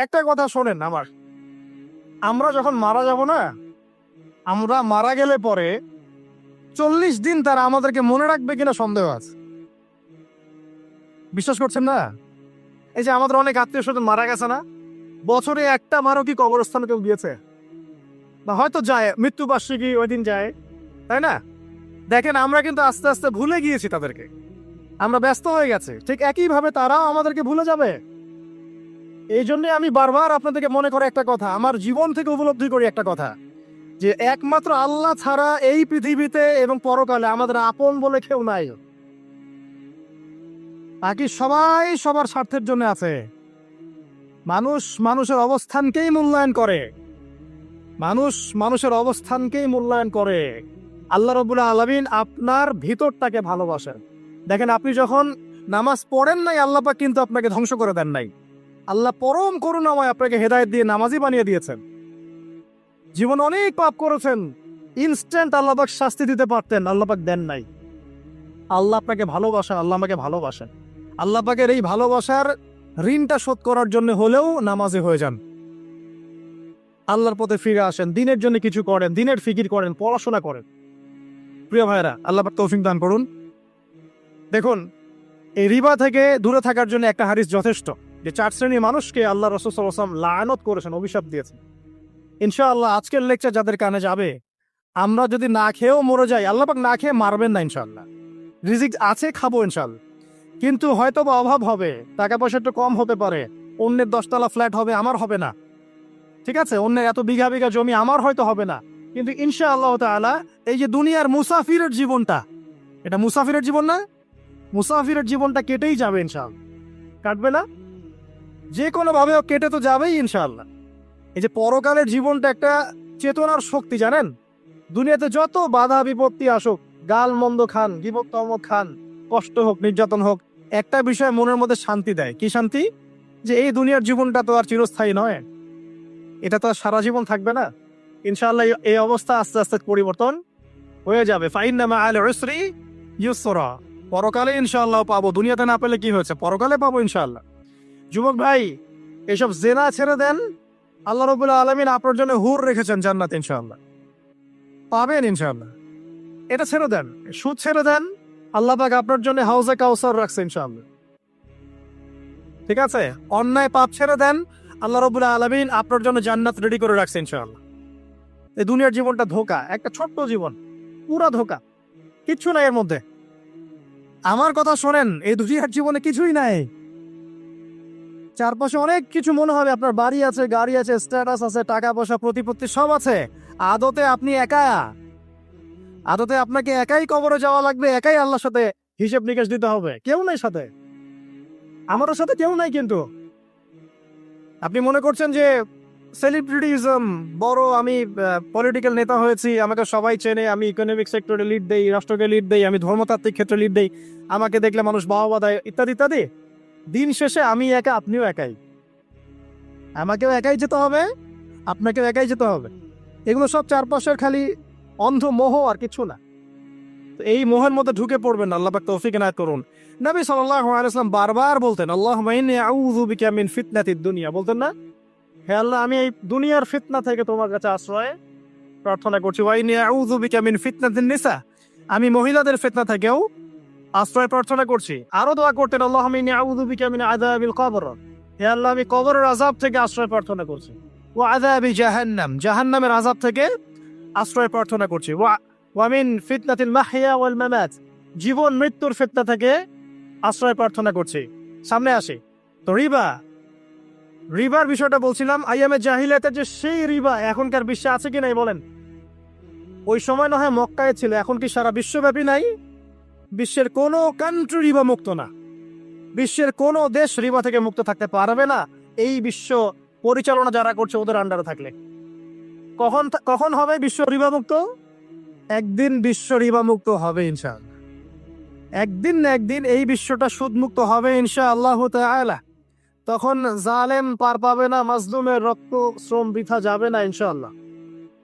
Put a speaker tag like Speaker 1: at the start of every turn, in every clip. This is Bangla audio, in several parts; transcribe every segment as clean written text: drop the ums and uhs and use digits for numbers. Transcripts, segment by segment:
Speaker 1: একটা কথা শোনেন আমার, আমরা যখন মারা যাব না, আমরা মারা গেলে পরে 40 দিন তারা আমাদেরকে মনে রাখবে কিনা সন্দেহ আছে। বিশ্বাস করছেন না? এই যে আমাদের অনেক আত্মীয় স্বজন মারা গেছে না, বছরে একটা বারও কি কবরস্থানে কেউ গিয়েছে? বা হয়তো যায়, মৃত্যুবার্ষিকী ওই দিন যায়, তাই না? দেখেন আমরা কিন্তু আস্তে আস্তে ভুলে গিয়েছি তাদেরকে, আমরা ব্যস্ত হয়ে গেছে। ঠিক একইভাবে তারাও আমাদেরকে ভুলে যাবে। এই জন্য আমি বারবার আপনাদেরকে মনে করে একটা কথা, আমার জীবন থেকে উপলব্ধি করি একটা কথা, যে একমাত্র আল্লাহ ছাড়া এই পৃথিবীতে এবং পরকালে আমাদের আপন বলে কেউ নাই। বাকি সবাই সবার স্বার্থের জন্য আছে। মানুষ মানুষের অবস্থানকেই মূল্যায়ন করে, মানুষ মানুষের অবস্থানকেই মূল্যায়ন করে। আল্লাহ রাব্বুল আলামিন আপনার ভিতরটাকে ভালোবাসেন। দেখেন আপনি যখন নামাজ পড়েন নাই, আল্লাহ পাক কিন্তু আপনাকে ধ্বংস করে দেন নাই। আল্লাহ পরম করুণাময় আপনাকে হেদায়েত দিয়ে নামাজি বানিয়ে দিয়েছেন। জীবন অনেক পাপ করেছেন, ইনস্ট্যান্ট আল্লাহ পাক শাস্তি দিতে পারতেন, আল্লাহ পাক দেন নাই। আল্লাহ আপনাকে ভালোবাসেন, আল্লাহ আমাকে ভালোবাসেন। আল্লাহ পাকের এই ভালোবাসার ঋণটা শোধ করার জন্য হলেও নামাজি হয়ে যান, আল্লাহর পথে ফিরে আসেন, দিনের জন্য কিছু করেন, দিনের ফিকির করেন, পড়াশোনা করেন। প্রিয় ভাইরা, আল্লাহ পাক তৌফিক দান করুন। দেখুন, এই রিবা থেকে দূরে থাকার জন্য একটা হাদিস যথেষ্ট, যে 4 শ্রেণীর মানুষকে আল্লাহ রাসূল সাল্লাল্লাহু আলাইহি ওয়াসাল্লাম লাআনত করেছেন, অভিশাপ দিয়েছেন। ইনশাআল্লাহ আজকের লেকচার যাদের কানে যাবে, আমরা যদি না খেয়েও মরে যাই, আল্লাহ পাক না খেয়ে মারবেন না ইনশাআল্লাহ। রিজিক আছে, খাবো ইনশাআল্লাহ। কিন্তু হয়তো বা অভাব হবে, টাকা পয়সা একটু কম হতে পারে, অন্যের 10 তলা ফ্ল্যাট হবে, আমার হবে না। ঠিক আছে, অন্যের এত বিঘা বিঘা জমি আমার হয়তো হবে না। কিন্তু ইনশাআল্লাহ তাআলা এই যে দুনিয়ার মুসাফিরের জীবনটা, এটা মুসাফিরের জীবন না? মুসাফিরের জীবনটা কেটেই যাবে ইনশাআল্লাহ। কাটবে না? যে কোনো ভাবে কেটে তো যাবেই ইনশাআল্লাহ। এই যে পরকালের জীবনটা একটা চেতনার শক্তি, জানেন? দুনিয়াতে যত বাধা বিপত্তি আসুক, গাল মন্দ খান, গীবত তহমত খান, কষ্ট হোক, নির্যাতন হোক, একটা বিষয় মনের মধ্যে শান্তি দেয়। কি শান্তি? যে এই দুনিয়ার জীবনটা তো আর চিরস্থায়ী নয়, এটা তো আর সারা জীবন থাকবে না। ইনশাআল্লাহ এই অবস্থা আস্তে আস্তে পরিবর্তন হয়ে যাবে। ফাইন্না মাআল উসরি ইউসরা, পরকালে ইনশাআল্লাহ পাবো। দুনিয়াতে না পেলে কি হয়েছে, পরকালে পাবো ইনশাআল্লাহ। যুবক ভাই, এসব জেনা ছেড়ে দেন, আল্লাহ রাব্বুল আলামিন আপনার জন্য হুর রেখেছেন জান্নাত, ইনশাআল্লাহ পাবেন ইনশাআল্লাহ। এটা ছেড়ে দেন, সুদ ছেড়ে দেন, আল্লাহ পাক আপনার জন্য হাউজে কাউসার রাখছে ইনশাআল্লাহ। ঠিক আছে, অন্যায় পাপ ছেড়ে দেন, আল্লাহ রাব্বুল আলামিন আপনার জন্য জান্নাত রেডি করে রাখছে ইনশাআল্লাহ। এই দুনিয়ার জীবনটা ধোঁকা, একটা ছোট্ট জীবন, পুরা ধোঁকা, কিচ্ছু নাই এর মধ্যে। আমার কথা শোনেন, এই দুনিয়ার জীবনে কিছুই নাই। চারপাশে অনেক কিছু মনে হবে, আপনার বাড়ি আছে, গাড়ি আছে, স্ট্যাটাস আছে, টাকা পয়সা, প্রতিপত্তি সব আছে। আদতে আপনি একা, আদতে আপনাকে একাই কবরে যাওয়া লাগবে, একাই আল্লাহর সাথে হিসেব নিকেশ দিতে হবে। কেউ নাই সাথে, আমারও সাথে কেউ নাই। কিন্তু আপনি মনে করছেন যে সেলিব্রিটিজম বড়, আমি পলিটিক্যাল নেতা হয়েছি, আমাকে সবাই চেনে, আমি ইকোনমিক সেক্টরে লিড দেই, রাষ্ট্রকে লিড দেই, আমি ধর্মতাত্ত্বিক ক্ষেত্রে লিড দেই, আমাকে দেখলে মানুষ বাহবা দেয়, ইত্যাদি ইত্যাদি। দিন শেষে আমি একা, আপনিও একাই। আমাকেও একাই যেতে হবে, আপনাকেও একাই যেতে হবে। এগুলো সব চারপাশের খালি অন্ধ মোহ, আর কিছু না। তো এই মোহের মধ্যে ঢুকে পড়বেন না, আল্লাহ পাক তৌফিক এনায়েত করুন। নবী সাল্লাল্লাহু আলাইহি ওয়াসাল্লাম বারবার বলতেন, আল্লাহুম্মা ইন্নী আউযু বিকা মিন ফিতনাতিদ দুনিয়া, বলতেন না? হে আল্লাহ, আমি এই দুনিয়ার ফিতনা থেকে তোমার কাছে আশ্রয় প্রার্থনা করছি। ওয়া ইন্নী আউযু বিকা মিন ফিতনাতিন নিসা, আমি মহিলাদের ফিতনা থেকেও আশ্রয় প্রার্থনা করছি। আরো দোয়া করতেন, আল্লাহুম্মা ইন্নী আউযু বিকা মিন আযাবিল কবর, হে আল্লাহ, আমি কবরের আযাব থেকে আশ্রয় প্রার্থনা করছি। ওয়া আযাবি জাহান্নাম, জাহান্নামের আযাব থেকে আশ্রয় প্রার্থনা করছি। ওয়া মিন ফিতনাতিল মাহইয়া ওয়াল মামাত, জীবন মৃত্যুর ফিতনা থেকে আশ্রয় প্রার্থনা করছি। সামনে আসি তো, রিবার বিষয়টা বলছিলাম। আইয়ামে জাহিলিয়াতের যে সেই রিবা এখনকার বিশ্বে আছে কি নাই বলেন? ওই সময় না হয় মক্কায় ছিল, এখন কি সারা বিশ্বব্যাপী নাই? বিশ্বের কোনো কান্ট্রি রিবা মুক্ত না, বিশ্বের কোনো দেশ রিবা থেকে মুক্ত থাকতে পারবে না, এই বিশ্ব পরিচালনা যারা করছে ওদের আন্ডারে থাকলে। কখন কখন হবে বিশ্ব রিবা মুক্ত? একদিন বিশ্ব রিবা মুক্ত হবে ইনশাআল্লাহ। একদিন না একদিন এই বিশ্বটা সুদমুক্ত হবে ইনশাআল্লাহু তাআলা। তখন জালেম পার পাবে না, মাজলুমের রক্ত শ্রম বৃথা যাবে না ইনশাআল্লাহ।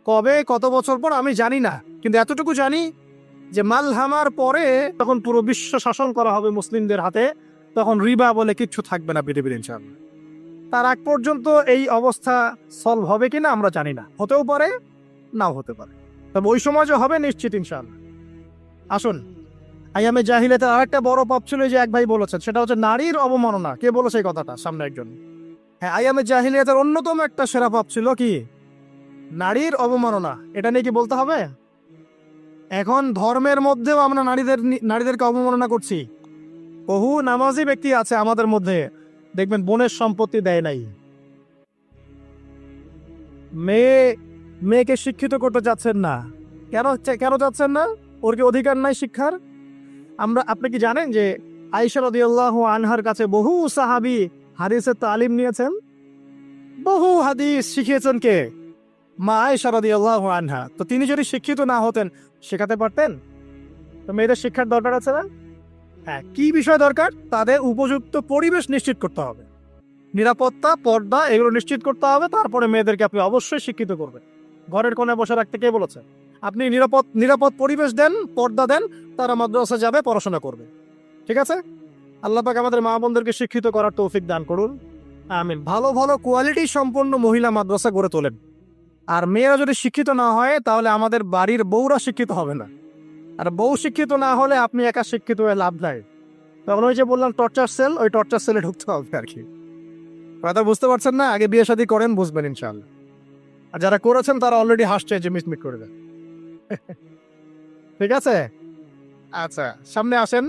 Speaker 1: কবে, কত বছর পর আমি জানি না, কিন্তু এতটুকু জানি যে মালহামার পরে তখন পুরো বিশ্ব শাসন করা হবে মুসলিমদের হাতে, তখন রিবা বলে কিচ্ছু থাকবে না পৃথিবীর ইনশাআল্লাহ। তার আগ পর্যন্ত এই অবস্থা সলভ হবে কিনা আমরা জানি না, হতেও পারে নাও হতে পারে, তবে ওই সময় যে হবে নিশ্চিত ইনশাআল্লাহ। আসুন, আইয়ামে জাহিলিয়াতের আরেকটা বড় পাপ ছিল যে এক ভাই বলেছেন, সেটা হচ্ছে নারীর অবমাননা। কে বলেছে এই কথাটা? সামনে একজন। হ্যাঁ, আইয়ামে জাহিলিয়াতের অন্যতম একটা সেরা পাপ ছিল কি? নারীর অবমাননা। এটা নিয়ে কি বলতে হবে? এখন ধর্মের মধ্যেও আমরা নারীদেরকে অবমাননা করছি। বহু নামাজি ব্যক্তি আছে আমাদের মধ্যে, দেখবেন বোনের সম্পত্তি দেয় নাই। মেয়েকে শিক্ষিত করতে যাচ্ছেন না। কেন যাচ্ছেন না? ওর কি অধিকার নাই শিক্ষার? আপনি কি জানেন যে আয়েশা রাদিয়াল্লাহু আনহার কাছে বহু সাহাবী হাদিসের তালিম নিয়েছেন? বহু হাদিস শিখিয়েছেন কে? মা আয়েশা রাদিয়াল্লাহু আনহা। তো তিনি যদি শিক্ষিত না হতেন, শেখাতে পারতেন? তো মেয়েদের শিক্ষার দরকার আছে না? হ্যাঁ, কি বিষয় দরকার? তাদের উপযুক্ত পরিবেশ নিশ্চিত করতে হবে, নিরাপত্তা, পর্দা এগুলো নিশ্চিত করতে হবে। তারপরে মেয়েদেরকে আপনি অবশ্যই শিক্ষিত করবেন। ঘরের কোণে বসে রাখতে কে বলেছে? আপনি নিরাপদ পরিবেশ দেন, পর্দা দেন, তারা মাদ্রাসা যাবে, পড়াশোনা করবে। ঠিক আছে? আল্লাহ পাক আমাদের মা বোনদেরকে শিক্ষিত করার তৌফিক দান করুন, আমিন। ভালো ভালো কোয়ালিটি সম্পন্ন মহিলা মাদ্রাসা গড়ে তোলেন। আর মেয়েরা যদি শিক্ষিত না হয়, তাহলে আমাদের বাড়ির বউরা শিক্ষিত হবে না। আর বউ শিক্ষিত না হলে আপনি একা শিক্ষিত হয়ে লাভ নাই। তখন ওই যে বললাম টর্চার সেল, ওই টর্চার সেলে ঢুকতে হবে আর কি। কথা বুঝতে পারছেন না? আগে বিয়ে শাদী করেন, বুঝবেন ইনশাআল্লাহ। আর যারা করেছেন তারা অলরেডি হাসছে যে মিটমিট করে দেন। ঠিক আছে? আচ্ছা, সামনে আসেন।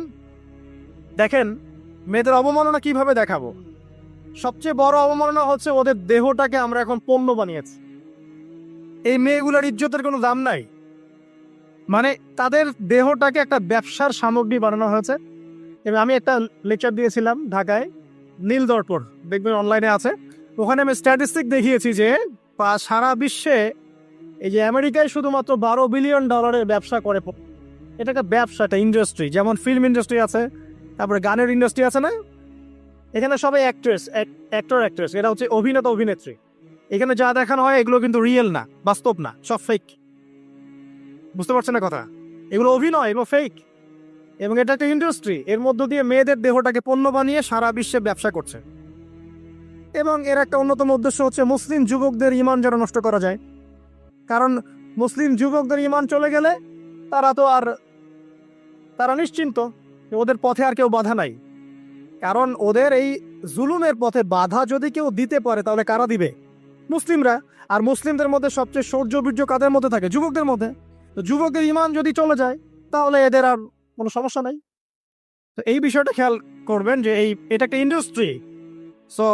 Speaker 1: দেখেন মেয়েদের অবমাননা কিভাবে দেখাবো। সবচেয়ে বড় অবমাননা হচ্ছে ওদের দেহটাকে আমরা এখন পণ্য বানিয়েছি। এই মেয়েগুলোর ইজ্জতের কোনো দাম নাই। মানে তাদের দেহটাকে একটা ব্যবসার সামগ্রী বানানো হয়েছে। এবং আমি একটা লেকচার দিয়েছিলাম ঢাকায়, নীল দর্পণ, দেখবেন অনলাইনে আছে। ওখানে আমি স্ট্যাটিস্টিক দেখিয়েছি যে সারা বিশ্বে এই যে আমেরিকায় শুধুমাত্র $12 বিলিয়ন ব্যবসা করে। এটা একটা ব্যবসা, একটা ইন্ডাস্ট্রি। যেমন ফিল্ম ইন্ডাস্ট্রি আছে, তারপরে গানের ইন্ডাস্ট্রি আছে না? এখানে সবাই অ্যাক্ট্রেস, এটা হচ্ছে অভিনেতা অভিনেত্রী। এখানে যা দেখানো হয় এগুলো কিন্তু রিয়েল না, বাস্তব না, সব ফেক। বুঝতে পারছেন না কথা? এগুলো অভিনয়, এগুলো ফেক। এবং এটা একটা ইন্ডাস্ট্রি, এর মধ্য দিয়ে মেয়েদের দেহটাকে পণ্য বানিয়ে সারা বিশ্বে ব্যবসা করছে। এবং এর একটা অন্যতম উদ্দেশ্য হচ্ছে মুসলিম যুবকদের ঈমান যেন নষ্ট করা যায়। কারণ মুসলিম যুবকদের ঈমান চলে গেলে তারা নিশ্চিন্ত, ওদের পথে আর কেউ বাধা নাই। কারণ ওদের এই জুলুমের পথে বাধা যদি কেউ দিতে পারে, তাহলে কারা দিবে? মুসলিমরা। আর মুসলিমদের মধ্যে সবচেয়ে শৌর্য বীর্য কাদের মধ্যে থাকে? যুবকদের মধ্যে। তো যুবকদের ঈমান যদি চলে যায়, তাহলে এদের আর কোনো সমস্যা নাই। তো এই বিষয়টা খেয়াল করবেন যে এটা একটা ইন্ডাস্ট্রি। সো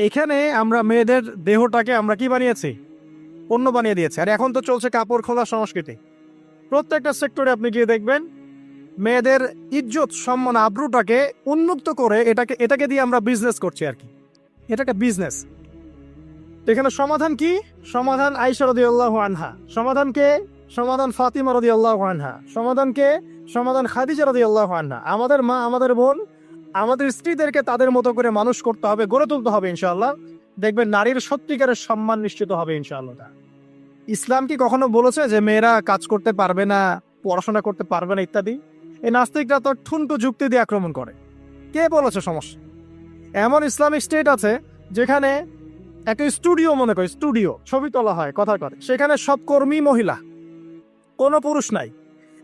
Speaker 1: এখানে আমরা মেয়েদের দেহটাকে আমরা কি বানিয়েছি? পণ্য বানিয়ে দিয়েছে। আর এখন তো চলছে কাপড় খোলা সংস্কৃতি। প্রত্যেকটা সেক্টরে আপনি গিয়ে দেখবেন মেয়েদের ইজ্জত, সম্মান, আব্রুটাকে উন্মুক্ত করে এটাকে দিয়ে আমরা বিজনেস করছি আর কি। এটা একটা বিজনেস। এখানে সমাধান কি? সমাধান আয়েশা রাদিয়াল্লাহু আনহা। সমাধান কে? সমাধান ফাতিমা রাদিয়াল্লাহু আনহা। সমাধান কে? সমাধান খাদিজা রাদিয়াল্লাহু আনহা। আমাদের মা, আমাদের বোন, আমাদের স্ত্রীদেরকে তাদের মতো করে মানুষ করতে হবে, গড়ে তুলতে হবে ইনশাআল্লাহ। দেখবেন নারীর সত্যিকারের সম্মান নিশ্চিত হবে ইনশাআল্লাহ। ইসলাম কি কখনো বলেছে যে মেয়েরা কাজ করতে পারবে না, পড়াশোনা করতে পারবে না ইত্যাদি? এই নাস্তিকরা তো ঠুনকো যুক্তি দিয়ে আক্রমণ করে। কে বলেছে সমস্যা? এমন ইসলামিক স্টেট আছে যেখানে একটা স্টুডিও, মনে করে স্টুডিও, ছবি তোলা হয় কথার কথা, সেখানে সব কর্মী মহিলা, কোনো পুরুষ নাই।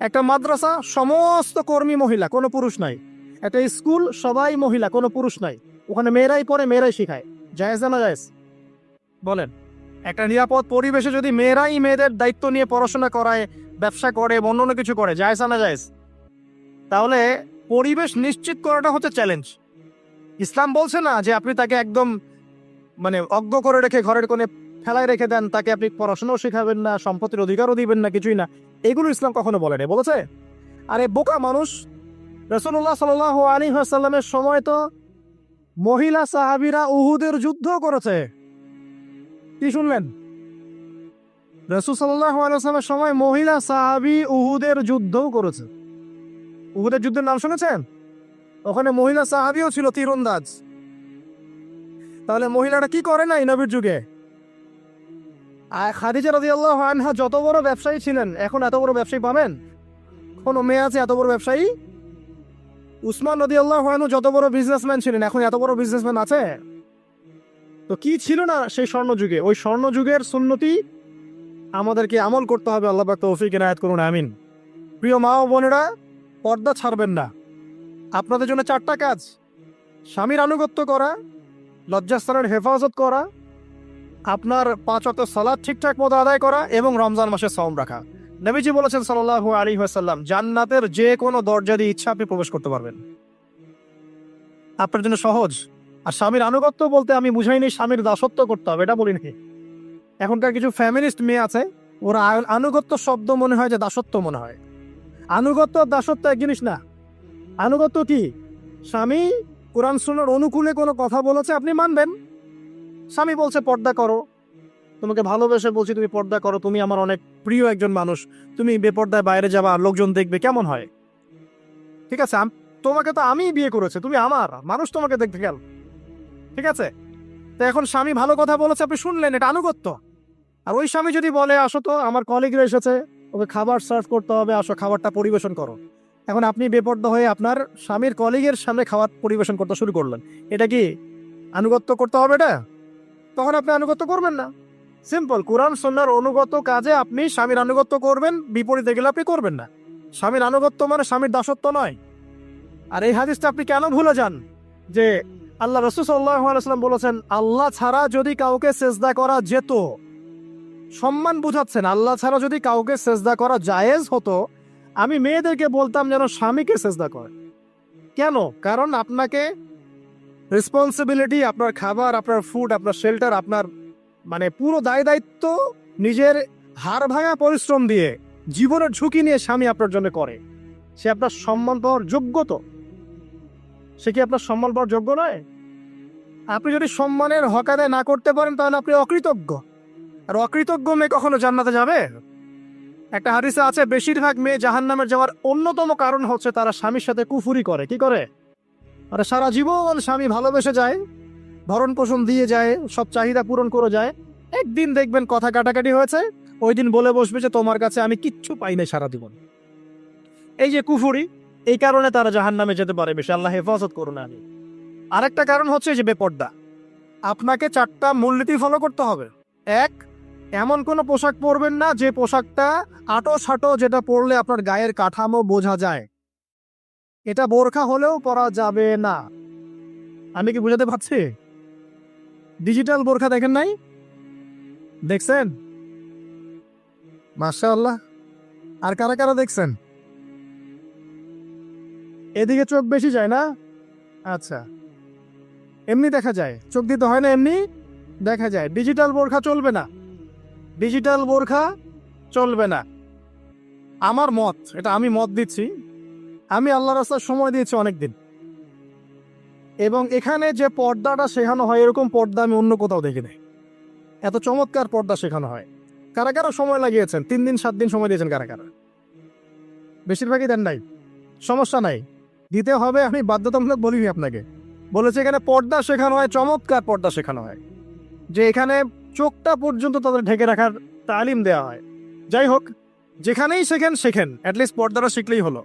Speaker 1: একটা মাদ্রাসা, সমস্ত কর্মী মহিলা, কোনো পুরুষ নাই। একটা স্কুল, সবাই মহিলা, কোনো পুরুষ নাই। ওখানে মেয়েরাই পড়ে, মেয়েরাই শিখায়। জায়েজ না জায়েজ বলেন? একটা নিরাপদ পরিবেশে যদি মেয়েরাই মেয়েদের দায়িত্ব নিয়ে পড়াশোনা করায়, ব্যবসা করে, অন্য কিছু করে, জায়েজ না জায়েজ? তাহলে পরিবেশ নিশ্চিত করাটা হচ্ছে চ্যালেঞ্জ। ইসলাম বলছে না যে আপনি তাকে একদম অজ্ঞ করে রেখে ঘরের কোণে ফেলায় রেখে দেন, তাকে আপনি পড়াশোনাও শেখাবেন না, সম্পত্তির অধিকারও দিবেন না, কিছুই না। এগুলো ইসলাম কখনো বলে না। বলেছে? আরে বোকা মানুষ, রাসূলুল্লাহ সাল্লাল্লাহু আলাইহি ওয়াসাল্লামের সময় তো মহিলা সাহাবীরা উহুদের যুদ্ধ করেছে। কি শুনলেন? রাসূল সাল্লাল্লাহু আলাইহি ওয়াসাল্লামের সময় মহিলা সাহাবী উহুদের যুদ্ধও করেছে। উহুদের যুদ্ধের নাম শুনেছেন? ওখানে মহিলা সাহাবীও ছিল, তীরন্দাজ। তাহলে মহিলারা কি করে নাই নবীর যুগে? আর খাদিজা রাদিয়াল্লাহু আনহা যত বড় ব্যবসায়ী ছিলেন, এখন এত বড় ব্যবসায়ী পাবেন? কোনো মেয়ে আছে এত বড় ব্যবসায়ী? উসমান রাদিয়াল্লাহু আনহু যত বড় বিজনেসম্যান ছিলেন, এখন এত বড় বিজনেসম্যান আছে? তো কি ছিল না সেই স্বর্ণযুগে? ওই স্বর্ণযুগের সুন্নতি আমাদেরকে আমল করতে হবে। আল্লাহ পাক তৌফিক এনায়েত করুন, আমিন। প্রিয় মা ও বোনেরা, পর্দা ছাড়বেন না। আপনাদের জন্য 4টা কাজ: স্বামীর আনুগত্য করা, লজ্জাস্থানের হেফাজত করা, আপনার 5 ওয়াক্ত সালাত ঠিকঠাক মতো আদায় করা এবং রমজান মাসে সাওম রাখা। নবীজি বলেছেন সাল্লাল্লাহু আলাইহি ওয়াসাল্লাম, জান্নাতের যে কোনো দরজা দিয়ে ইচ্ছা আপনি প্রবেশ করতে পারবেন। আপনার জন্য সহজ। আর স্বামীর আনুগত্য বলতে আমি বুঝাইনি স্বামীর দাসত্ব করতে হবে, এটা বলিনি। এখনকার কিছু ফ্যামিলিস্ট মেয়ে আছে, ওরা আনুগত্য শব্দ মনে হয় যে দাসত্ব মনে হয়। আনুগত্য আর দাসত্ব এক জিনিস না। আনুগত্য কি? স্বামী কোরআন সুন্নাহর অনুকূলে কোনো কথা বলেছে, আপনি মানবেন। স্বামী বলছে পর্দা করো, তোমাকে ভালোবেসে বলছি তুমি পর্দা করো, তুমি আমার অনেক প্রিয় একজন মানুষ, তুমি বেপর্দায় বাইরে যাবা, লোকজন দেখবে, কেমন হয়? ঠিক আছে, তোমাকে তো আমি বিয়ে করেছে, তুমি আমার মানুষ, তোমাকে দেখতে গেল, ঠিক আছে? তো এখন স্বামী ভালো কথা বলেছে, আপনি শুনলেন, এটা আনুগত্য। আর ওই স্বামী যদি বলে আসো তো আমার কলিগরা এসেছে, ওকে খাবার সার্ভ করতে হবে, আসো খাবারটা পরিবেশন করো, এখন আপনি বেপর্দা হয়ে আপনার স্বামীর কলিগের সামনে খাবার পরিবেশন করতে শুরু করলেন, এটা কি আনুগত্য করতে হবে? এটা তখন আপনি আনুগত্য করবেন না। সিম্পল, কোরআন সুন্নাহর অনুগত কাজে আপনি স্বামীর আনুগত্য করবেন, বিপরীতে গেলে আপনি করবেন না। স্বামীর আনুগত্য মানে স্বামীর দাসত্ব নয়। আর এই হাদিসটা আপনি কেন ভুলে যান যে আল্লাহ রাসূল সাল্লাল্লাহু আলাইহি ওয়াসাল্লাম বলেছেন, আল্লাহ ছাড়া যদি কাউকে সেজদা করা যেত, সম্মান বুঝাচ্ছেন, আল্লাহ ছাড়া যদি কাউকে সেজদা করা জায়েজ হতো, আমি মেয়েদেরকে বলতাম যেন স্বামীকে সেজদা করে। কেন? কারণ আপনাকে রেসপন্সিবিলিটি, আপনার খাবার, আপনার ফুড, আপনার শেল্টার, আপনার মানে পুরো দায় দায়িত্ব নিজের হাড় ভাঙা পরিশ্রম দিয়ে, জীবনের ঝুঁকি নিয়ে স্বামী আপনার জন্য করে। সে আপনার সম্মান পাওয়ার যোগ্য তো? সে কি আপনার সম্মান পাওয়ার যোগ্য নয়? আপনি যদি সম্মানের হক আদায় না করতে পারেন তাহলে আপনি অকৃতজ্ঞ। আর অকৃতজ্ঞ মেয়ে কখনো জান্নাতে যাবে? একটা হাদিসে আছে, বেশিরভাগ মেয়ে জাহান্নামের যাওয়ার অন্যতম কারণ হচ্ছে তারা স্বামীর সাথে কুফুরি করে। কি করে? আরে সারা জীবন স্বামী ভালোবেসে যায়, ভরণ পোষণ দিয়ে যায়, সব চাহিদা পূরণ করে যায়, একদিন দেখবেন কথা কাটাকাটি হয়েছে, ওই দিন বলে বসবে যে তোমার কাছে আমি কিচ্ছু পাই নাই সারা জীবন। এই যে কুফুরি, এই কারণে তারা জাহান্নামে যেতে পারে বেশি। আল্লাহ হেফাজত করুন। আমি আরেকটা কারণ হচ্ছে যে বেপর্দা। আপনাকে 4টা মূলনীতি ফলো করতে হবে। 1, এমন কোনো পোশাক পরবেন না যে পোশাকটা আটো সাটো, যেটা পরলে আপনার গায়ের কাঠামো বোঝা যায়। এটা বোরখা হলেও পরা যাবে না। আমি কি বুঝাতে পারছি? ডিজিটাল বোরখা দেখেন নাই? দেখছেন? মাশাআল্লাহ। আর কারা কারা দেখছেন? এদিকে চোখ বেশি যায় না? আচ্ছা, এমনি দেখা যায়, চোখ দিতে হয় না, এমনি দেখা যায়। ডিজিটাল বোরখা চলবে না, ডিজিটাল বোরখা চলবে না। আমার মত, এটা আমি মত দিচ্ছি, আমি আল্লাহর রাস্তায় সময় দিয়েছি অনেকদিন, এবং এখানে যে পর্দাটা শেখানো হয় এরকম পর্দা আমি অন্য কোথাও দেখিনি। এত চমৎকার পর্দা শেখানো হয়। কারা কারা সময় লাগিয়েছেন? 3 দিন 7 দিন সময় দিয়েছেন কারা কারা? বেশিরভাগই দেন নাই। সমস্যা নাই, দিতে হবে। আমি বাধ্যতামূলক বলিনি আপনাকে, বলেছে এখানে পর্দা শেখানো হয়, চমৎকার পর্দা শেখানো হয়, যে এখানে চোখটা পর্যন্ত তাদের ঢেকে রাখার তালিম দেওয়া হয়। যাই হোক, যেখানেই শেখেন অ্যাটলিস্ট পর্দাটা শিখলেই হলো।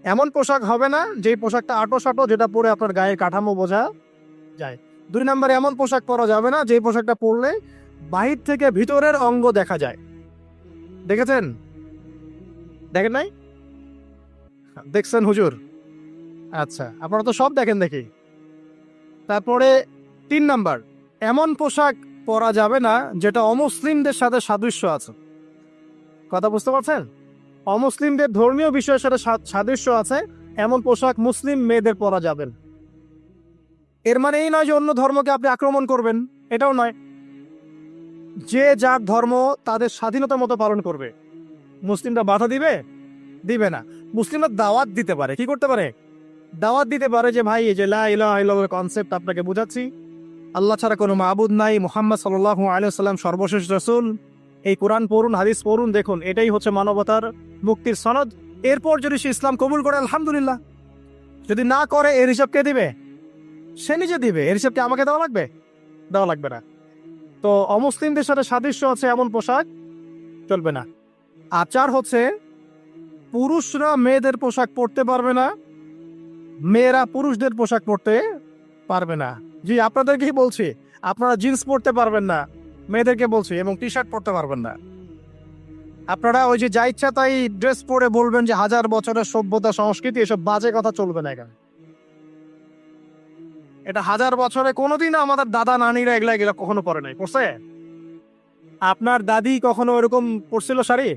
Speaker 1: এমন পোশাক হবে না যেই পোশাকটা আটো সাটো, যেটা পরে আপনার গায়ের কাঠামো বোঝা যায়। 2 নম্বরে এমন পোশাক পরা যাবে না যেই পোশাকটা পরলে বাহির থেকে ভিতরের অঙ্গ দেখা যায়। দেখেছেন? দেখেন নাই? দেখছেন হুজুর? আচ্ছা, আপনারা তো সব দেখেন দেখি। তারপরে 3 নাম্বার, এমন পোশাক পরা যাবে না যেটা অমুসলিমদের সাথে সাদৃশ্য আছে। কথা বুঝতে পারছেন? অমুসলিমদের ধর্মীয় বিষয়ের সাথে সাদৃশ্য আছে এমন পোশাক মুসলিম মেয়েদের পরা যাবেন। এর মানে এই নয় যে অন্য ধর্মকে আপনি আক্রমণ করবেন, এটাও নয়। যে যার ধর্ম তাদের স্বাধীনতা মতো পালন করবে। মুসলিমরা বাধা দিবে? দিবে না। মুসলিমরা দাওয়াত দিতে পারে। কি করতে পারে? দাওয়াত দিতে পারে যে ভাই, এই যে লা ইলাহা ইল্লাল্লাহর কনসেপ্ট আপনাকে বুঝাচ্ছি, আল্লাহ ছাড়া কোনো মাবুদ নাই, মুহাম্মদ সাল্লাল্লাহু আলাইহি ওয়াসাল্লাম সর্বশেষ রাসূল, এই কোরআন পড়ুন, হাদিস পড়ুন, দেখুন এটাই হচ্ছে মানবতার মুক্তির সনদ। এরপর যদি সে ইসলাম কবুল করে আলহামদুলিল্লাহ, যদি না করে এর হিসাব কে দিবে? সে নিজে দিবে। এর হিসাব কি আমাকে দেওয়া লাগবে? দেওয়া লাগবে না। তো অমুসলিমদের সাথে সাদৃশ্য আছে এমন পোশাক চলবে না। আচার হচ্ছে পুরুষরা মেয়েদের পোশাক পরতে পারবে না, মেয়েরা পুরুষদের পোশাক পরতে পারবে না। জি, আপনাদেরকেই বলছি, আপনারা জিন্স পরতে পারবেন না, মেয়েদেরকে বলছি, এবং টি শার্ট পরতে পারবেন না। আপনারা ওই যে যা ইচ্ছা তাই ড্রেস পরে বলবেন যে হাজার বছরের সভ্যতা সংস্কৃতি, এসব বাজে কথা চলবে না এখানে। এটা হাজার বছরে কোনোদিন আমাদের দাদা নানিরা এগুলা এগুলা কখনো পরে নাই, পড়ছে? আপনার দাদি কখনো এরকম পরছিল শাড়ি?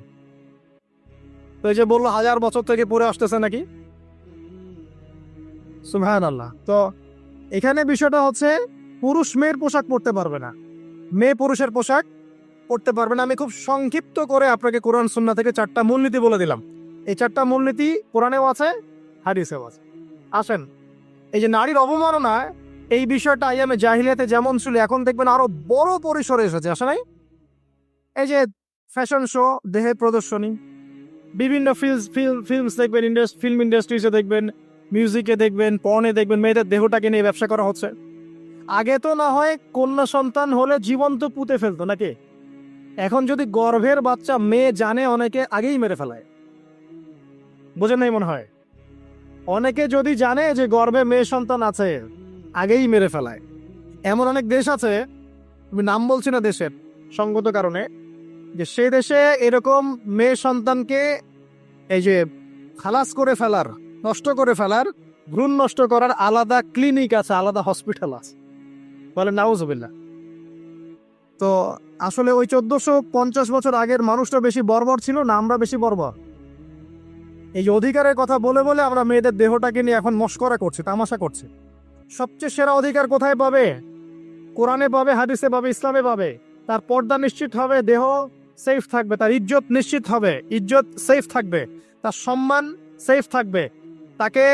Speaker 1: তো এই যে বললো হাজার বছর থেকে পরে আসতেছে নাকি। সুবহানাল্লাহ। তো এখানে বিষয়টা হচ্ছে পুরুষ মেয়ের পোশাক পরতে পারবে না, মেয়ে পুরুষের পোশাক পড়তে পারবে না। আমি খুব সংক্ষিপ্ত করে আপনাকে কোরআন সুন্নাহ থেকে 4টা মূলনীতি বলে দিলাম। এই 4টা মূলনীতি কোরআনেও আছে, হাদিসেও আছে। আসেন, এই যে নারীর অবমাননা, এই বিষয়টা আইয়ামে জাহিলিয়াতে যেমন ছিল, এখন দেখবেন আরো বড় পরিসরে এসেছে, আসে নাই? এই যে ফ্যাশন শো, দেহে প্রদর্শনী, বিভিন্ন ফিল্মস দেখবেন, ফিল্ম ইন্ডাস্ট্রিজে দেখবেন, মিউজিকে দেখবেন, পর্নে দেখবেন, মেয়েদের দেহটাকে নিয়ে ব্যবসা করা হচ্ছে। আগে তো না হয় কন্যা সন্তান হলে জীবন্ত পুঁতে ফেলতো নাকি, এখন যদি গর্ভের বাচ্চা মেয়ে জানে, অনেকে আগেই মেরে ফেলায়। বোঝেন নাই মনে হয়? অনেকে যদি জানে যে গর্ভে মেয়ে সন্তান আছে, আগেই মেরে ফেলায়। এমন অনেক দেশ আছে, আমি নাম বলছি না দেশের সঙ্গত কারণে, যে সেই দেশে এরকম মেয়ে সন্তানকে এই যে খালাস করে ফেলার, নষ্ট করে ফেলার, ভ্রূণ নষ্ট করার আলাদা ক্লিনিক আছে, আলাদা হসপিটাল আছে। বলে নাউজুবিল্লাহ। তো আসলে ওই 1450 বছর আগের মানুষটা বেশি বর্বর ছিল না আমরা বেশি বর্বর? এই যে অধিকারের কথা বলে বলে আমরা মেয়েদের দেহটাকে নিয়ে এখন মস্করা করছি, তামাশা করছি। সবচেয়ে সেরা অধিকার কোথায় পাবে? কোরআনে পাবে, হাদিসে পাবে, ইসলামে পাবে। তার পর্দা নিশ্চিত হবে, দেহ সেফ থাকবে, তার ইজ্জত নিশ্চিত হবে, ইজ্জত সেফ থাকবে, তার সম্মান সেফ থাকবে, তাকে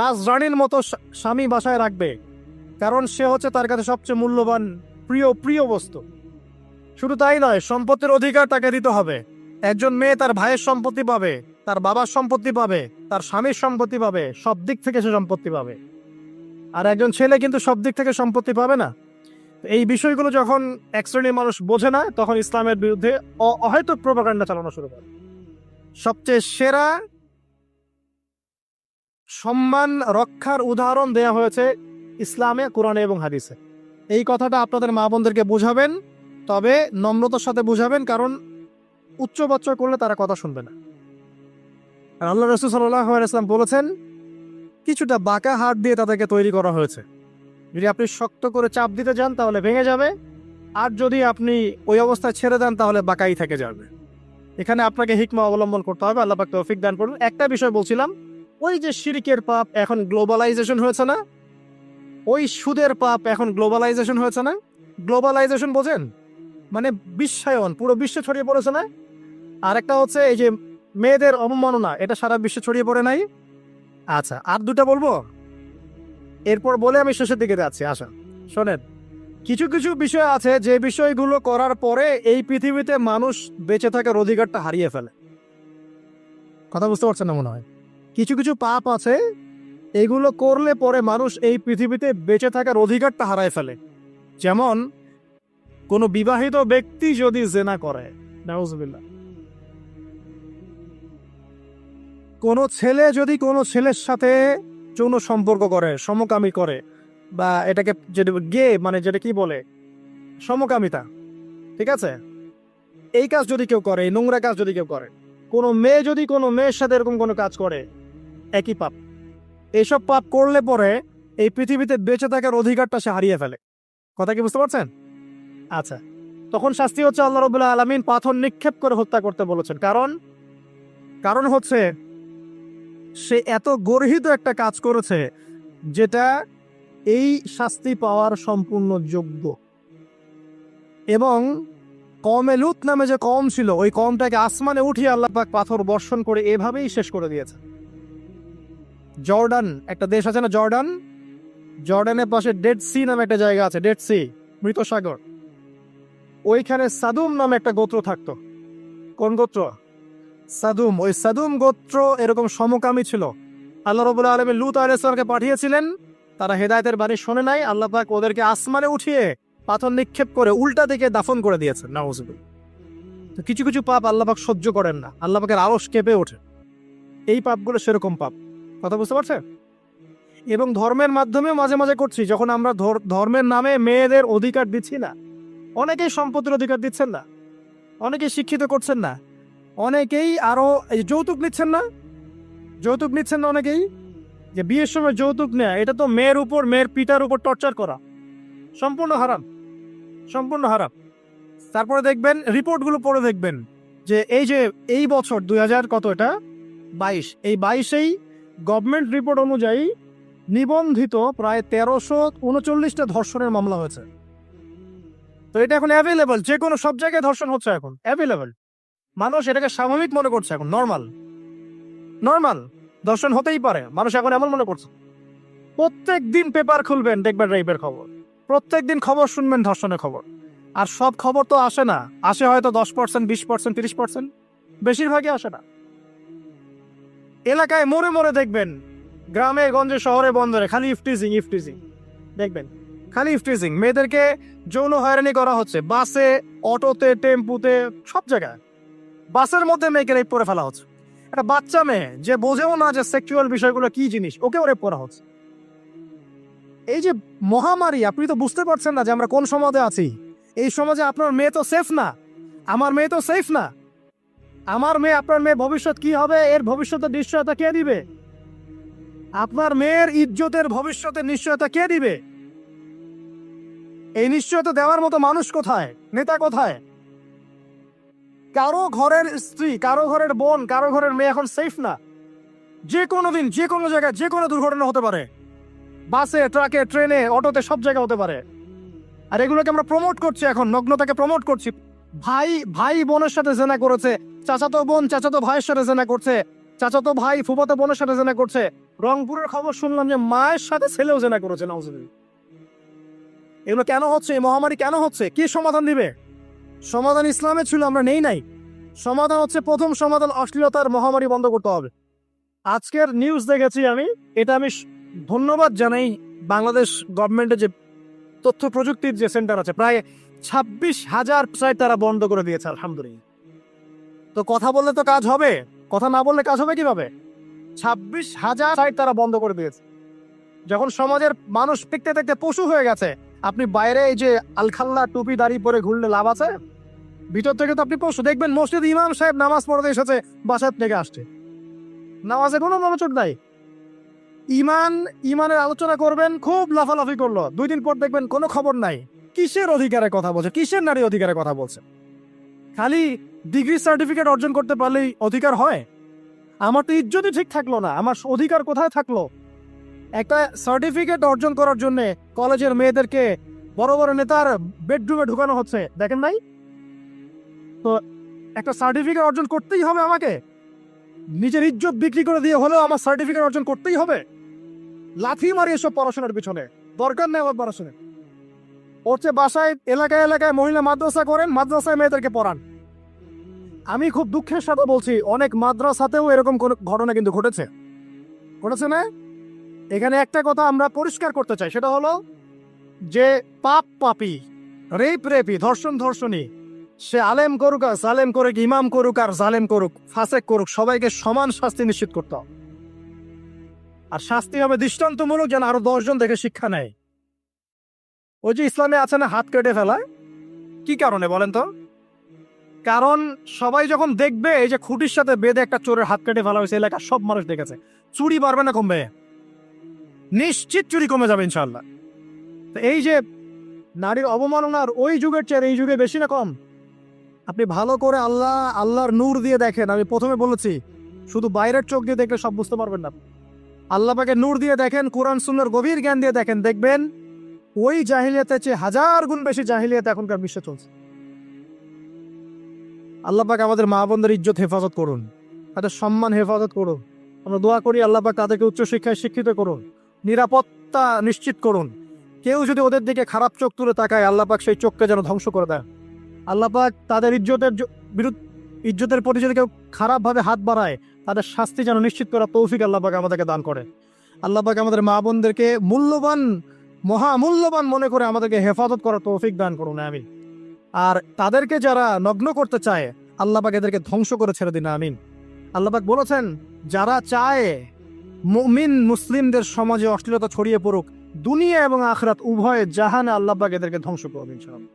Speaker 1: রাজরানীর মতো স্বামী বাসায় রাখবে, কারণ সে হচ্ছে তার কাছে সবচেয়ে মূল্যবান প্রিয় বস্তু। শুধু তাই নয়, সম্পত্তির অধিকার তাকে দিতে হবে। একজন মেয়ে তার ভাইয়ের সম্পত্তি পাবে, তার বাবার সম্পত্তি পাবে, তার স্বামীর সম্পত্তি পাবে, সব দিক থেকে সে সম্পত্তি পাবে। আর একজন ছেলে কিন্তু সব দিক থেকে সম্পত্তি পাবে না। এই বিষয়গুলো যখন এক শ্রেণীর মানুষ বোঝে না, তখন ইসলামের বিরুদ্ধে অহেতুক প্রোপাগান্ডা চালানো শুরু করে। সবচেয়ে সেরা সম্মান রক্ষার উদাহরণ দেয়া হয়েছে ইসলামে, কোরআনে এবং হাদিসে। এই কথাটা আপনাদের মা বোনদেরকে বুঝাবেন, তবে নম্রতার সাথে বুঝাবেন, কারণ উচ্চবাচ্য করলে তারা কথা শুনবে না। আর আল্লাহ রাসূল সাল্লাল্লাহু আলাইহি ওয়াসাল্লাম বলেছেন, কিছুটা বাঁকা হাত দিয়ে তাদেরকে তৈরি করা হয়েছে। যদি আপনি শক্ত করে চাপ দিতে যান তাহলে ভেঙে যাবে, আর যদি আপনি ওই অবস্থায় ছেড়ে দেন তাহলে বাঁকাই থেকে যাবে। এখানে আপনাকে হিকমা অবলম্বন করতে হবে। আল্লাহ পাক তৌফিক দান করুন। একটা বিষয় বলছিলাম, ওই যে শিরকের পাপ এখন গ্লোবালাইজেশন হয়েছে না, ওই সুদের পাপ এখন গ্লোবালাইজেশন হয়েছে না। গ্লোবালাইজেশন বোঝেন? মানে বিশ্বায়ন, পুরো বিশ্বে ছড়িয়ে পড়েছে না। আর একটা হচ্ছে এই যে মেয়েদের অবমাননা, এটা সারা বিশ্বে ছড়িয়ে পড়ে নাই। আচ্ছা, আর দুটা বলবো, এরপর বলে আমি শেষের দিকে যাচ্ছি। আচ্ছা শোনেন, কিছু কিছু বিষয় আছে যে বিষয়গুলো করার পরে এই পৃথিবীতে মানুষ বেঁচে থাকার অধিকারটা হারিয়ে ফেলে। কথা বুঝতে পারছেন না মনে হয়? কিছু কিছু পাপ আছে, এগুলো করলে পরে মানুষ এই পৃথিবীতে বেঁচে থাকার অধিকারটা হারায় ফেলে। যেমন কোনো বিবাহিত ব্যক্তি যদি জেনা করে, নাউজুবিল্লাহ, কোনো ছেলে যদি কোনো ছেলের সাথে যৌন সম্পর্ক করে, সমকামী করে, বা এটাকে যেটা গে মানে যেটা কি বলে, সমকামিতা, ঠিক আছে, এই কাজ যদি কেউ করে, এই নোংরা কাজ যদি কেউ করে, কোনো মেয়ে যদি কোনো মেয়ের সাথে এরকম কোনো কাজ করে, একই পাপ। এইসব পাপ করলে পরে এই পৃথিবীতে বেঁচে থাকার অধিকারটা সে হারিয়ে ফেলে। কথা কি বুঝতে পারছেন? আচ্ছা, তখন শাস্তি হচ্ছে আল্লাহ রাব্বুল আলামিন পাথর নিক্ষেপ করে হত্যা করতে বলেছেন। কারণ হচ্ছে সে এত গর্হিত একটা কাজ করেছে যেটা এই শাস্তি পাওয়ার সম্পূর্ণ যোগ্য। এবং কওমে লূত নামে যে কওম ছিল, ওই কওমটাকে আসমানে উঠিয়ে আল্লাহ পাক পাথর বর্ষণ করে এভাবেই শেষ করে দিয়েছে। জর্ডান একটা দেশ আছে না, জর্ডানের পাশে ডেড সি নামে একটা জায়গা আছে, ডেড সি, মৃত সাগর। ওইখানে সাদুম নামে একটা গোত্র থাকতো। কোন গোত্র? সাদুম। ওই সাদুম গোত্র এরকম সমকামী ছিল। আল্লাহ রাব্বুল আলামিন লূত আলাইহিস সালামকে পাঠিয়েছিলেন, তারা হেদায়েতের বাণী শোনে নাই। আল্লাহ পাক ওদেরকে আসমানে উঠিয়ে পাথর নিক্ষেপ করে উল্টা দিকে দাফন করে দিয়েছেন। নাউজুবিল্লাহ। তো কিছু কিছু পাপ আল্লাহ পাক সহ্য করেন না, আল্লাহ পাকের আরশ কেঁপে ওঠে। এই পাপগুলো সেরকম পাপ। কথা বুঝতে পারছেন? এবং ধর্মের মাধ্যমে মাঝে মাঝে করছি, যখন আমরা ধর্মের নামে মেয়েদের অধিকার দিচ্ছি না, অনেকেই সম্পত্তির অধিকার দিচ্ছেন না, অনেকেই শিক্ষিত করছেন না, অনেকেই আরো যৌতুক নিচ্ছেন না, যৌতুক নিচ্ছেন না অনেকেই। যে বিয়ের সময় যৌতুক নেয়া, এটা তো মেয়ের উপর, মেয়ের পিতার উপর টর্চার করা, সম্পূর্ণ হারাম, সম্পূর্ণ হারাম। তারপরে দেখবেন রিপোর্টগুলো পড়ে দেখবেন যে এই বছর 2000 কত এটা 22, এই 22-এই গভর্নমেন্ট রিপোর্ট অনুযায়ী নিবন্ধিত প্রায় 1339টা ধর্ষণের মামলা হয়েছে। তো এটা এখন অ্যাভেলেবল, যে কোনো সব জায়গায় ধর্ষণ হচ্ছে, এখন অ্যাভেলেবল। মানুষ এটাকে স্বাভাবিক মনে করছে, এখন নর্মাল, নর্মাল ধর্ষণ হতেই পারে, মানুষ এখন এমন মনে করছে। প্রত্যেক দিন পেপার খুলবেন দেখবেন রেপের খবর, প্রত্যেক দিন খবর শুনবেন ধর্ষণের খবর। আর সব খবর তো আসে না, আসে হয়তো 10%, 20%, 30%, বেশিরভাগই আসে না। এলাকায় মোড়ে মোড়ে দেখবেন, গ্রামে গঞ্জে শহরে বন্দরে খালি ইফটিজিং, ইফটিজিং দেখবেন, খালি ইফটিজিং। মেয়েদেরকে যৌন হয়রানি করা হচ্ছে, বাসে, অটোতে, টেম্পুতে, সব জায়গায়। বাসের মধ্যে মেয়েকে রেপ করে ফেলা হচ্ছে। একটা বাচ্চা মেয়ে যে বোঝেও না যে সেক্সুয়াল বিষয়গুলো কি জিনিস, ওকেও রেপ করা হচ্ছে। এই যে মহামারী, আপনি তো বুঝতে পারছেন না যে আমরা কোন সমাজে আছি। এই সমাজে আপনার মেয়ে তো সেফ না, আমার মেয়ে তো সেফ না। আমার মেয়ে, আপনার মেয়ে ভবিষ্যৎ কি হবে, এর ভবিষ্যতের নিশ্চয়তা কে দিবে? আপনার মেয়ের ইজ্জতের ভবিষ্যতের নিশ্চয়তা কে দিবে? এই নিশ্চয়তা দেওয়ার মতো মানুষ কোথায়, নেতা কোথায়? কারো ঘরের স্ত্রী, কারো ঘরের বোন, কারো ঘরের মেয়ে এখন সেফ না। যে কোনো দিন, যে কোনো জায়গায়, যে কোনো দুর্ঘটনা হতে পারে। বাসে, ট্রাকে, ট্রেনে, অটোতে, সব জায়গায় হতে পারে। আর এগুলোকে আমরা প্রমোট করছি, এখন নগ্নতাকে প্রমোট করছি। ভাই ভাই বোনের সাথে জেনা করেছে, চাচাতো বোন চাচাতো ভাইয়ের সাথে জেনা করছে, চাচাতো ভাই ফুফাতো বোনের সাথে জেনা করছে। রংপুরের খবর শুনলাম যে মায়ের সাথে ছেলেও জেনা করেছে, নাউজুবিল্লাহ। এগুলো কেন হচ্ছে? এই মহামারী কেন হচ্ছে? কি সমাধান দিবে? সমাধান ইসলামে ছিল, আমরা নেই নাই। সমাধান হচ্ছে, প্রথম সমাধান অশ্লীলতার মহামারী বন্ধ করতে হবে। আজকের নিউজ দেখেছি আমি, এটা আমি ধন্যবাদ জানাই বাংলাদেশ গভর্নমেন্টের, যে তথ্য প্রযুক্তির যে সেন্টার আছে, প্রায় 26,000 সাইট তারা বন্ধ করে দিয়েছে, আলহামদুলিল্লাহ। তো কথা বললে তো কাজ হবে, কথা না বললে কাজ হবে কিভাবে? 26,000 সাইট তারা বন্ধ করে দিয়েছে। যখন সমাজের মানুষ দেখতে দেখতে পশু হয়ে গেছে, আপনি বাইরে এই যে আলখাল্লা টুপি দাড়ি পরে ঘুরলে লাভ আছে? ভিতর থেকে তো আপনি পশু। দেখবেন মসজিদ ইমাম সাহেব নামাজ পড়তে এসেছে, বাসার থেকে আসছে, নামাজে কোনো মনোযোগ নাই। ইমানের আলোচনা করবেন, খুব লাফালাফি করলো, 2 দিন পর দেখবেন কোনো খবর নাই। কিসের অধিকারের কথা বলছে? কিসের নারী অধিকারের কথা বলছে? খালি ডিগ্রি সার্টিফিকেট অর্জন করতে পারলেই অধিকার হয়? আমার তো ইজ্জতই ঠিক থাকলো না, আমার অধিকার কোথায় থাকলো? একটা সার্টিফিকেট অর্জন করার জন্য কলেজের মেয়েদেরকে বড় বড় নেতার বেডরুমে ঢুকানো হচ্ছে, দেখেন নাই? তো একটা সার্টিফিকেট অর্জন করতেই হবে আমাকে, নিজের ইজ্জত বিক্রি করে দিয়ে হলেও আমার সার্টিফিকেট অর্জন করতেই হবে। লাথি মারি এসব পড়াশোনার পিছনে, দরকার নেই আমার পড়াশোনা। হচ্ছে বাসায়, এলাকায় এলাকায় মহিলা মাদ্রাসা করেন, মাদ্রাসায় মেয়েদেরকে পড়ান। আমি খুব দুঃখের সাথে বলছি, অনেক মাদ্রাসাতেও এরকম কোন ঘটনা কিন্তু ঘটেছে, ঘটেছে না? এখানে একটা কথা আমরা পরিষ্কার করতে চাই, সেটা হলো যে পাপ পাপী, রেপ রেপি, ধর্ষণ ধর্ষণী, সে আলেম করুক আর জালেম করুক, ইমাম করুক আর জালেম করুক, ফাসেক করুক, সবাইকে সমান শাস্তি নিশ্চিত করতে হবে। আর শাস্তি হবে দৃষ্টান্তমূলক, যেন আরো 10 জন দেখে শিক্ষা নেয়। ওই যে ইসলামে আছে না হাত কেটে ফেলা, কি কারণে বলেন তো? কারণ সবাই যখন দেখবে এই যে খুঁটির সাথে বেঁধে একটা চোরের হাত কেটে ফেলা হয়েছে, এলাকার সব মানুষ দেখেছে, চুরি বাড়বে না কমবে? নিশ্চিত চুরি কমে যাবে ইনশাআল্লাহ। তো এই যে নারীর অবমাননার ওই যুগের চেয়ে এই যুগে বেশি না কম? আপনি ভালো করে আল্লাহর নূর দিয়ে দেখেন। আমি প্রথমে বলেছি, শুধু বাইরের চোখ দিয়ে দেখলে সব বুঝতে পারবেন না। আল্লাহ পাকে নূর দিয়ে দেখেন, কোরআন সুন্নাহর গভীর জ্ঞান দিয়ে দেখেন, দেখবেন ওই জাহিলিয়াতের চেয়ে 1000 গুণ বেশি জাহিলিয়াত এখনকার বিশ্বে চলছে। আল্লাহ পাক আমাদের মা বোনদের ইজ্জত হেফাজত করুন, তাদের সম্মান হেফাজত করুন। আমরা দোয়া করি আল্লাহ পাক তাদেরকে উচ্চশিক্ষায় শিক্ষিত করুন, নিরাপত্তা নিশ্চিত করুন। কেউ যদি ওদের দিকে খারাপ চোখ তুলে তাকায়, আল্লাহ পাক সেই চোখকে যেন ধ্বংস করে দেয়। আল্লাহ পাক তাদের ইজ্জতের প্রতি যদি কেউ খারাপভাবে হাত বাড়ায়, তাদের শাস্তি যেন নিশ্চিত করার তৌফিক আল্লাহ পাক আমাদেরকে দান করে। আল্লাহ পাক আমাদের মা বোনদেরকে মূল্যবান, মহামূল্যবান মনে করে আমাদেরকে হেফাজত করার তৌফিক দান করুন, আমিন। আর তাদেরকে যারা নগ্ন করতে চায়, আল্লাহ পাক এদেরকে ধ্বংস করে ছেড়ে দিন, আমিন। আল্লাহ পাক বলেছেন, যারা চায় মুমিন মুসলিমদের সমাজে অশ্লীলতা ছড়িয়ে পড়ুক, দুনিয়া এবং আখিরাত উভয় জাহানে আল্লাহ পাক এদেরকে ধ্বংস করবেন ইনশাআল্লাহ।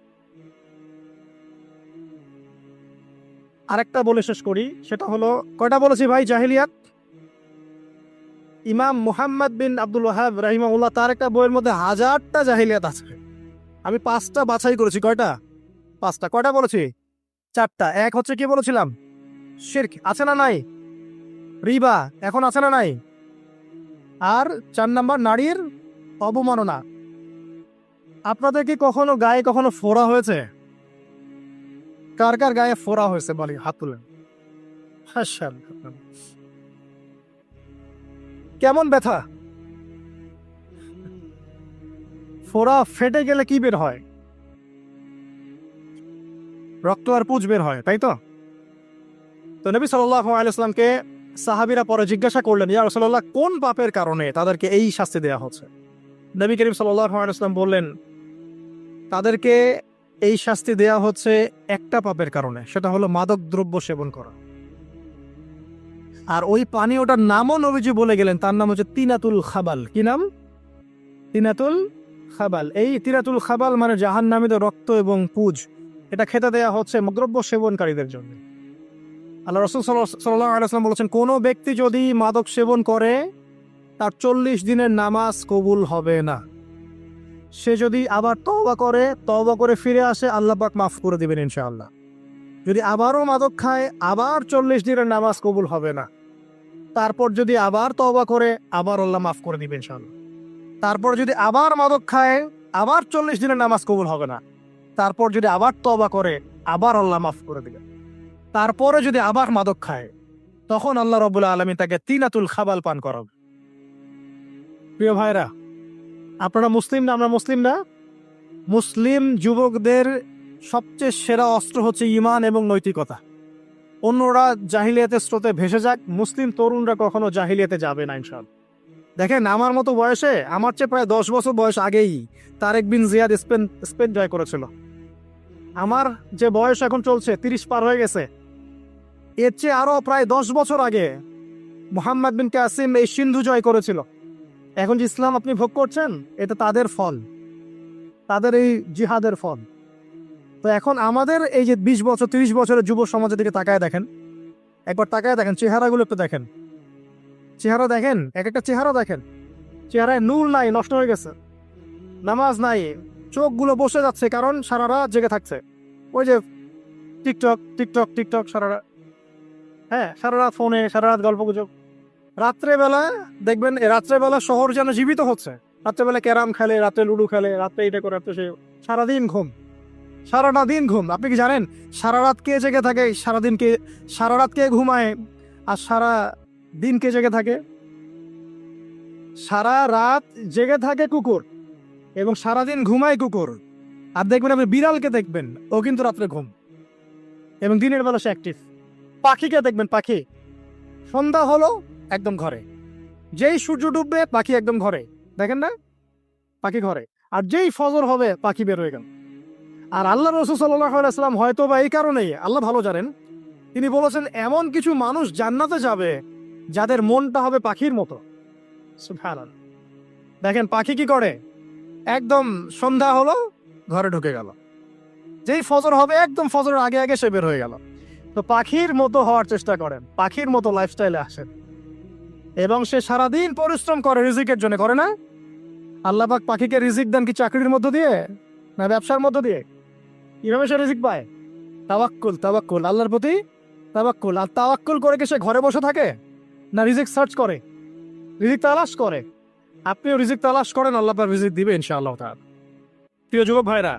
Speaker 1: আরেকটা বলে শেষ করি, সেটা হলো, কয়টা বলেছি ভাই জাহিলিয়াত? ইমাম মুহাম্মদ বিন আব্দুল ওয়াহাব রাহিমাহুল্লাহ তার একটা বইয়ের মধ্যে 1000টা জাহিলিয়াত আছে। আমি 5টা বাছাই করেছি। কয়টা? 5টা। কয়টা বলেছি? 4টা। এক হচ্ছে কি বলেছিলাম? শিরক। আছে না নাই? রিবা এখন আছে না নাই? আর 4 নাম্বার নারীর অবমাননা। আপনাদের কি কখনো গায়ে কখনো ফোড়া হয়েছে? কার কার গায়ে ফোড়া হয়েছে বলি, হাত তুলেন। কেমন ব্যথা? ফোড়া ফেটে গেলে কি বের হয়? রক্ত আর পুঁজ বের হয়, তাই তো? তো নবী সাল্লাল্লাহু আলাইহি ওয়াসাল্লামকে সাহাবীরা পরে জিজ্ঞাসা করলেন, ইয়া রাসূলুল্লাহ, কোন পাপের কারণে তাদেরকে এই শাস্তি দেয়া হচ্ছে? নবী করিম সাল্লাল্লাহু আলাইহি ওয়াসাল্লাম বললেন, তাদেরকে এই শাস্তি দেয়া হচ্ছে একটা পাপের কারণে, সেটা হলো মাদক দ্রব্য সেবন করা। আর ওই পানীয়টার নামও নবীজি বলে গেলেন, তার নাম হচ্ছে তিনাতুল খাবাল। কি নাম? তিনাতুল খাবাল। এই তিনাতুল খাবাল মানে জাহান্নামীদের রক্ত এবং পুঁজ, এটা খেতে দেয়া হচ্ছে দ্রব্য সেবনকারীদের জন্য। আল্লাহ রাসূল সাল্লাল্লাহু আলাইহি ওয়াসাল্লাম বলেছেন, কোনো ব্যক্তি যদি মাদক সেবন করে তার 40 দিনের নামাজ কবুল হবে না। সে যদি আবার তওবা করে ফিরে আসে, আল্লাহ পাক মাফ করে দিবেন ইনশাআল্লাহ। যদি আবারও মাদক খায়, আবার 40 দিনের নামাজ কবুল হবে না। তারপর যদি আবার তওবা করে, আবার আল্লাহ মাফ করে দিবেন ইনশাআল্লাহ। তারপর যদি আবার মাদক খায়, আবার 40 দিনের নামাজ কবুল হবে না। তারপর যদি আবার তওবা করে, আবার আল্লাহ মাফ করে দিবেন। তারপরে যদি আবার মাদক খায়, তখন আল্লাহ রাব্বুল আলামিন তাকে তিনাতুল খাবাল পান করাবে। প্রিয় ভাইরা, আপনারা মুসলিম না? আমরা মুসলিম না? মুসলিম যুবকদের সবচেয়ে সেরা অস্ত্র হচ্ছে ঈমান এবং নৈতিকতা। অন্যরা জাহিলিয়াতের স্রোতে ভেসে যাক, মুসলিম তরুণরা কখনো জাহিলিয়াতে যাবে না ইনশাআল্লাহ। দেখেন, আমার মতো বয়সে, আমার চেয়ে প্রায় 10 বছর বয়স আগেই তারেক বিন জিয়াদ স্পেন জয় করেছিল। আমার যে বয়স এখন চলছে 30 পার হয়ে গেছে, এর চেয়ে আরো প্রায় 10 বছর আগে মুহাম্মদ বিন কাসিম এই সিন্ধু জয় করেছিল। এখন যে ইসলাম আপনি ভোগ করছেন, এটা তাদের ফল, তাদের এই জিহাদের ফল। তো এখন আমাদের এই যে 20 বছর 30 বছরের যুব সমাজের দিকে তাকায় দেখেন, একবার তাকায় দেখেন, চেহারাগুলো একটু দেখেন, চেহারা দেখেন, এক একটা চেহারা দেখেন, চেহারায় নূর নাই, নষ্ট হয়ে গেছে, নামাজ নাই, চোখগুলো বসে যাচ্ছে, কারণ সারা রাত জেগে থাকছে। ওই যে টিকটক টিকটক টিকটক সারা রাত, হ্যাঁ সারা রাত ফোনে, সারা রাত গল্প গুজব। রাত্রেবেলা দেখবেন, রাত্রেবেলা শহর যেন জীবিত হচ্ছে। রাত্রেবেলা ক্যারাম খেলে, রাত্রে লুডু খেলে, রাত্রে এটা করে, রাত্রে সে, সারাদিন ঘুম, সারাটা দিন ঘুম। আপনি কি জানেন সারা রাত কে জেগে থাকে? সারা রাত কে ঘুমায় আর সারা দিন কে জেগে থাকে? সারা রাত জেগে থাকে কুকুর এবং সারাদিন ঘুমায় কুকুর। আর দেখবেন আপনি বিড়ালকে দেখবেন, ও কিন্তু রাত্রে ঘুম এবং দিনের বেলা সে অ্যাক্টিভ। পাখিকে দেখবেন, পাখি সন্ধ্যা হলো একদম ঘরে, যেই সূর্য ডুববে পাখি একদম ঘরে, দেখেন না? পাখি ঘরে। আর যেই ফজর হবে পাখি বের হয়ে গেল। আর আল্লাহ রাসূল সাল্লাল্লাহু আলাইহি ওয়াসাল্লাম হয়তো বা এই কারণেই, আল্লাহ ভালো জানেন, তিনি বলেছেন এমন কিছু মানুষ জান্নাতে যাবে যাদের মনটা হবে পাখির মতো। সুবহানাল্লাহ। দেখেন পাখি কি করে, একদম সন্ধ্যা হলো ঘরে ঢুকে গেল, যেই ফজর হবে একদম ফজরের আগে আগে সে বের হয়ে গেল। তো পাখির মতো হওয়ার চেষ্টা করেন, পাখির মতো লাইফস্টাইলে আসেন, এবং সে সারাদিন পরিশ্রম করে রিজিকের জন্য, করে না? আল্লাহ পাক পাখিকে রিজিক দেন কি চাকরির মধ্য দিয়ে না ব্যবসার মধ্য দিয়ে? কিভাবে সে রিজিক পায়? তাওয়াক্কুল, আল্লাহর প্রতি তাওয়াক্কুল। আর তাওয়াক্কুল করে কি সে ঘরে বসে থাকে না রিজিক সার্চ করে, রিজিক তালাশ করে? আপনিও রিজিক তালাশ করেন, আল্লাহ পাক রিজিক দিবে ইনশাআল্লাহ তাআলা। প্রিয় যুবক ভাইরা,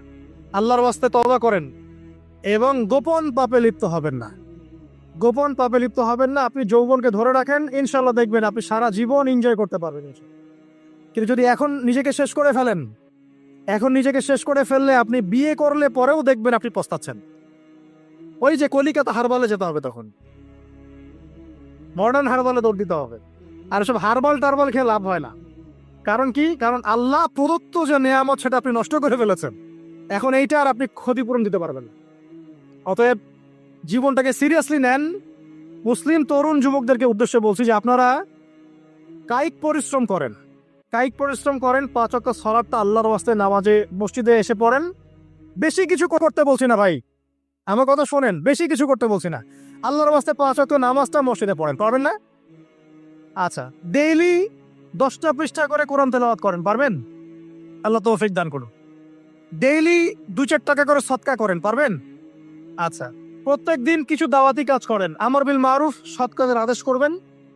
Speaker 1: আল্লাহর ওয়াস্তে তওবা করেন এবং গোপন পাপে লিপ্ত হবেন না। গোপন পাপে লিপ্ত হবেন না। আপনি যৌবনকে ধরে রাখেন, ইনশাআল্লাহ দেখবেন আপনি সারা জীবন এনজয় করতে পারবেন। কিন্তু যদি এখন নিজেকে শেষ করে ফেলেন, এখন নিজেকে শেষ করে ফেললে আপনি বিয়ে করলে পরেও দেখবেন আপনি পস্তাচ্ছেন। ওই যে কলিকাতা হারবালে যেতে হবে, তখন মডার্ন হারবালে দৌড় দিতে হবে। আর সব হারবাল টারবাল খেয়ে লাভ হয় না। কারণ কি? কারণ আল্লাহ প্রদত্ত যে নেয়ামত সেটা আপনি নষ্ট করে ফেলেছেন। এখন এইটা আর আপনি ক্ষতিপূরণ দিতে পারবেন না। অতএব জীবনটাকে সিরিয়াসলি নেন। মুসলিম তরুণ যুবকদেরকে উদ্দেশ্যে বলছি যে আপনারা কায়িক পরিশ্রম করেন, কায়িক পরিশ্রম করেন, 5 ওয়াক্ত সালাতটা আল্লাহর ওয়াস্তে নামাজে মসজিদে এসে পড়েন। বেশি কিছু করতে বলছি না ভাই, আমার কথা শোনেন, বেশি কিছু করতে বলছি না। আল্লাহর ওয়াস্তে 5 ওয়াক্ত নামাজটা মসজিদে পড়েন, পারবেন না? আচ্ছা, ডেইলি 10টা পৃষ্ঠা করে কোরআন তেলাওয়াত করেন, পারবেন? আল্লাহ তৌফিক দান করুন। ডেইলি 2-4 টাকা করে সদকা করেন, পারবেন? আচ্ছা, প্রত্যেক দিন কিছু দাওয়াতি কাজ করেন, আমর বিল মারুফ, সৎ কাজের আদেশ করবেন,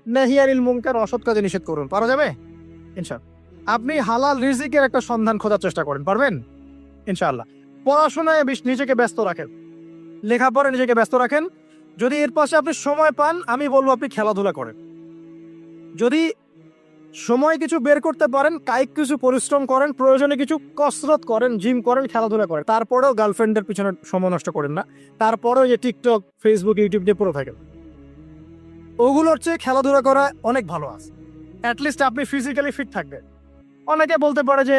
Speaker 1: নাহি আনিল মুনকার, অসৎ কাজে নিষেধ করুন, পারা যাবে ইনশাআল্লাহ। আপনি হালাল রিজিকের একটা সন্ধান খোঁজার চেষ্টা করেন, পারবেন ইনশাআল্লাহ। পড়াশোনায় নিজেকে ব্যস্ত রাখেন, লেখাপড়ায় নিজেকে ব্যস্ত রাখেন। যদি এর পাশে আপনি সময় পান, আমি বলবো আপনি খেলাধুলা করেন। যদি সময় কিছু বের করতে পারেন, কায়িক কিছু পরিশ্রম করেন, প্রয়োজনে কিছু কসরত করেন, জিম করেন, খেলাধুলা করেন। তারপরেও গার্লফ্রেন্ডের পিছনে সময় নষ্ট করেন না, তারপরেও যে টিকটক, ফেসবুক, ইউটিউব দিয়ে পড়ে থাকেন, ওগুলোর চেয়ে খেলাধুলা করা অনেক ভালো আছে। অ্যাটলিস্ট আপনি ফিজিক্যালি ফিট থাকবেন। অনেকে বলতে পারে যে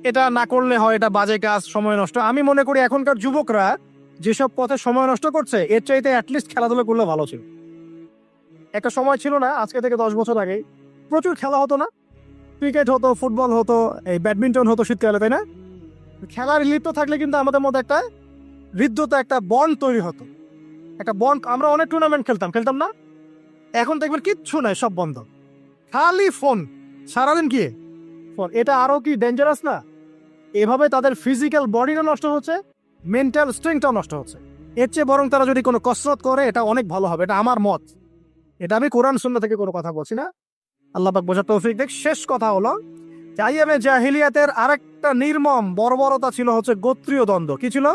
Speaker 1: এটা না করলে হয়, এটা বাজে কাজ, সময় নষ্ট। আমি মনে করি এখনকার যুবকরা যেসব পথে সময় নষ্ট করছে, এর চাইতে অ্যাটলিস্ট খেলাধুলা করলে ভালো ছিল। একটা সময় ছিল না, আজকে থেকে 10 বছর আগে প্রচুর খেলা হতো না? ক্রিকেট হতো, ফুটবল হতো, এই ব্যাডমিন্টন হতো শীতকালে, তাই না? খেলার লিপ্ত থাকলে কিন্তু আমাদের মধ্যে একটা হৃদ্যতা, একটা বন্ড তৈরি হতো, একটা বন্ড। আমরা অনেক টুর্নামেন্ট খেলতাম না? এখন দেখবেন কিচ্ছু নাই, সব বন্ধ, খালি ফোন, সারাদিন কি ফোন। এটা আরো কি ডেঞ্জারাস না? এভাবে তাদের ফিজিক্যাল বডিটা নষ্ট হচ্ছে, মেন্টাল স্ট্রেংথটাও নষ্ট হচ্ছে। এর চেয়ে বরং তারা যদি কোনো কসরত করে, এটা অনেক ভালো হবে, এটা আমার মত। এটা আমি কোরআন সুন্নাহ থেকে কোনো কথা বলছি না, আল্লাহ পাক বোঝার তৌফিক দেখ। শেষ কথা হলো, আইয়ামে জাহিলিয়াতের আরেকটা নির্মম বর্বরতা ছিল হচ্ছে গোত্রীয় দ্বন্দ্ব। কি ছিল?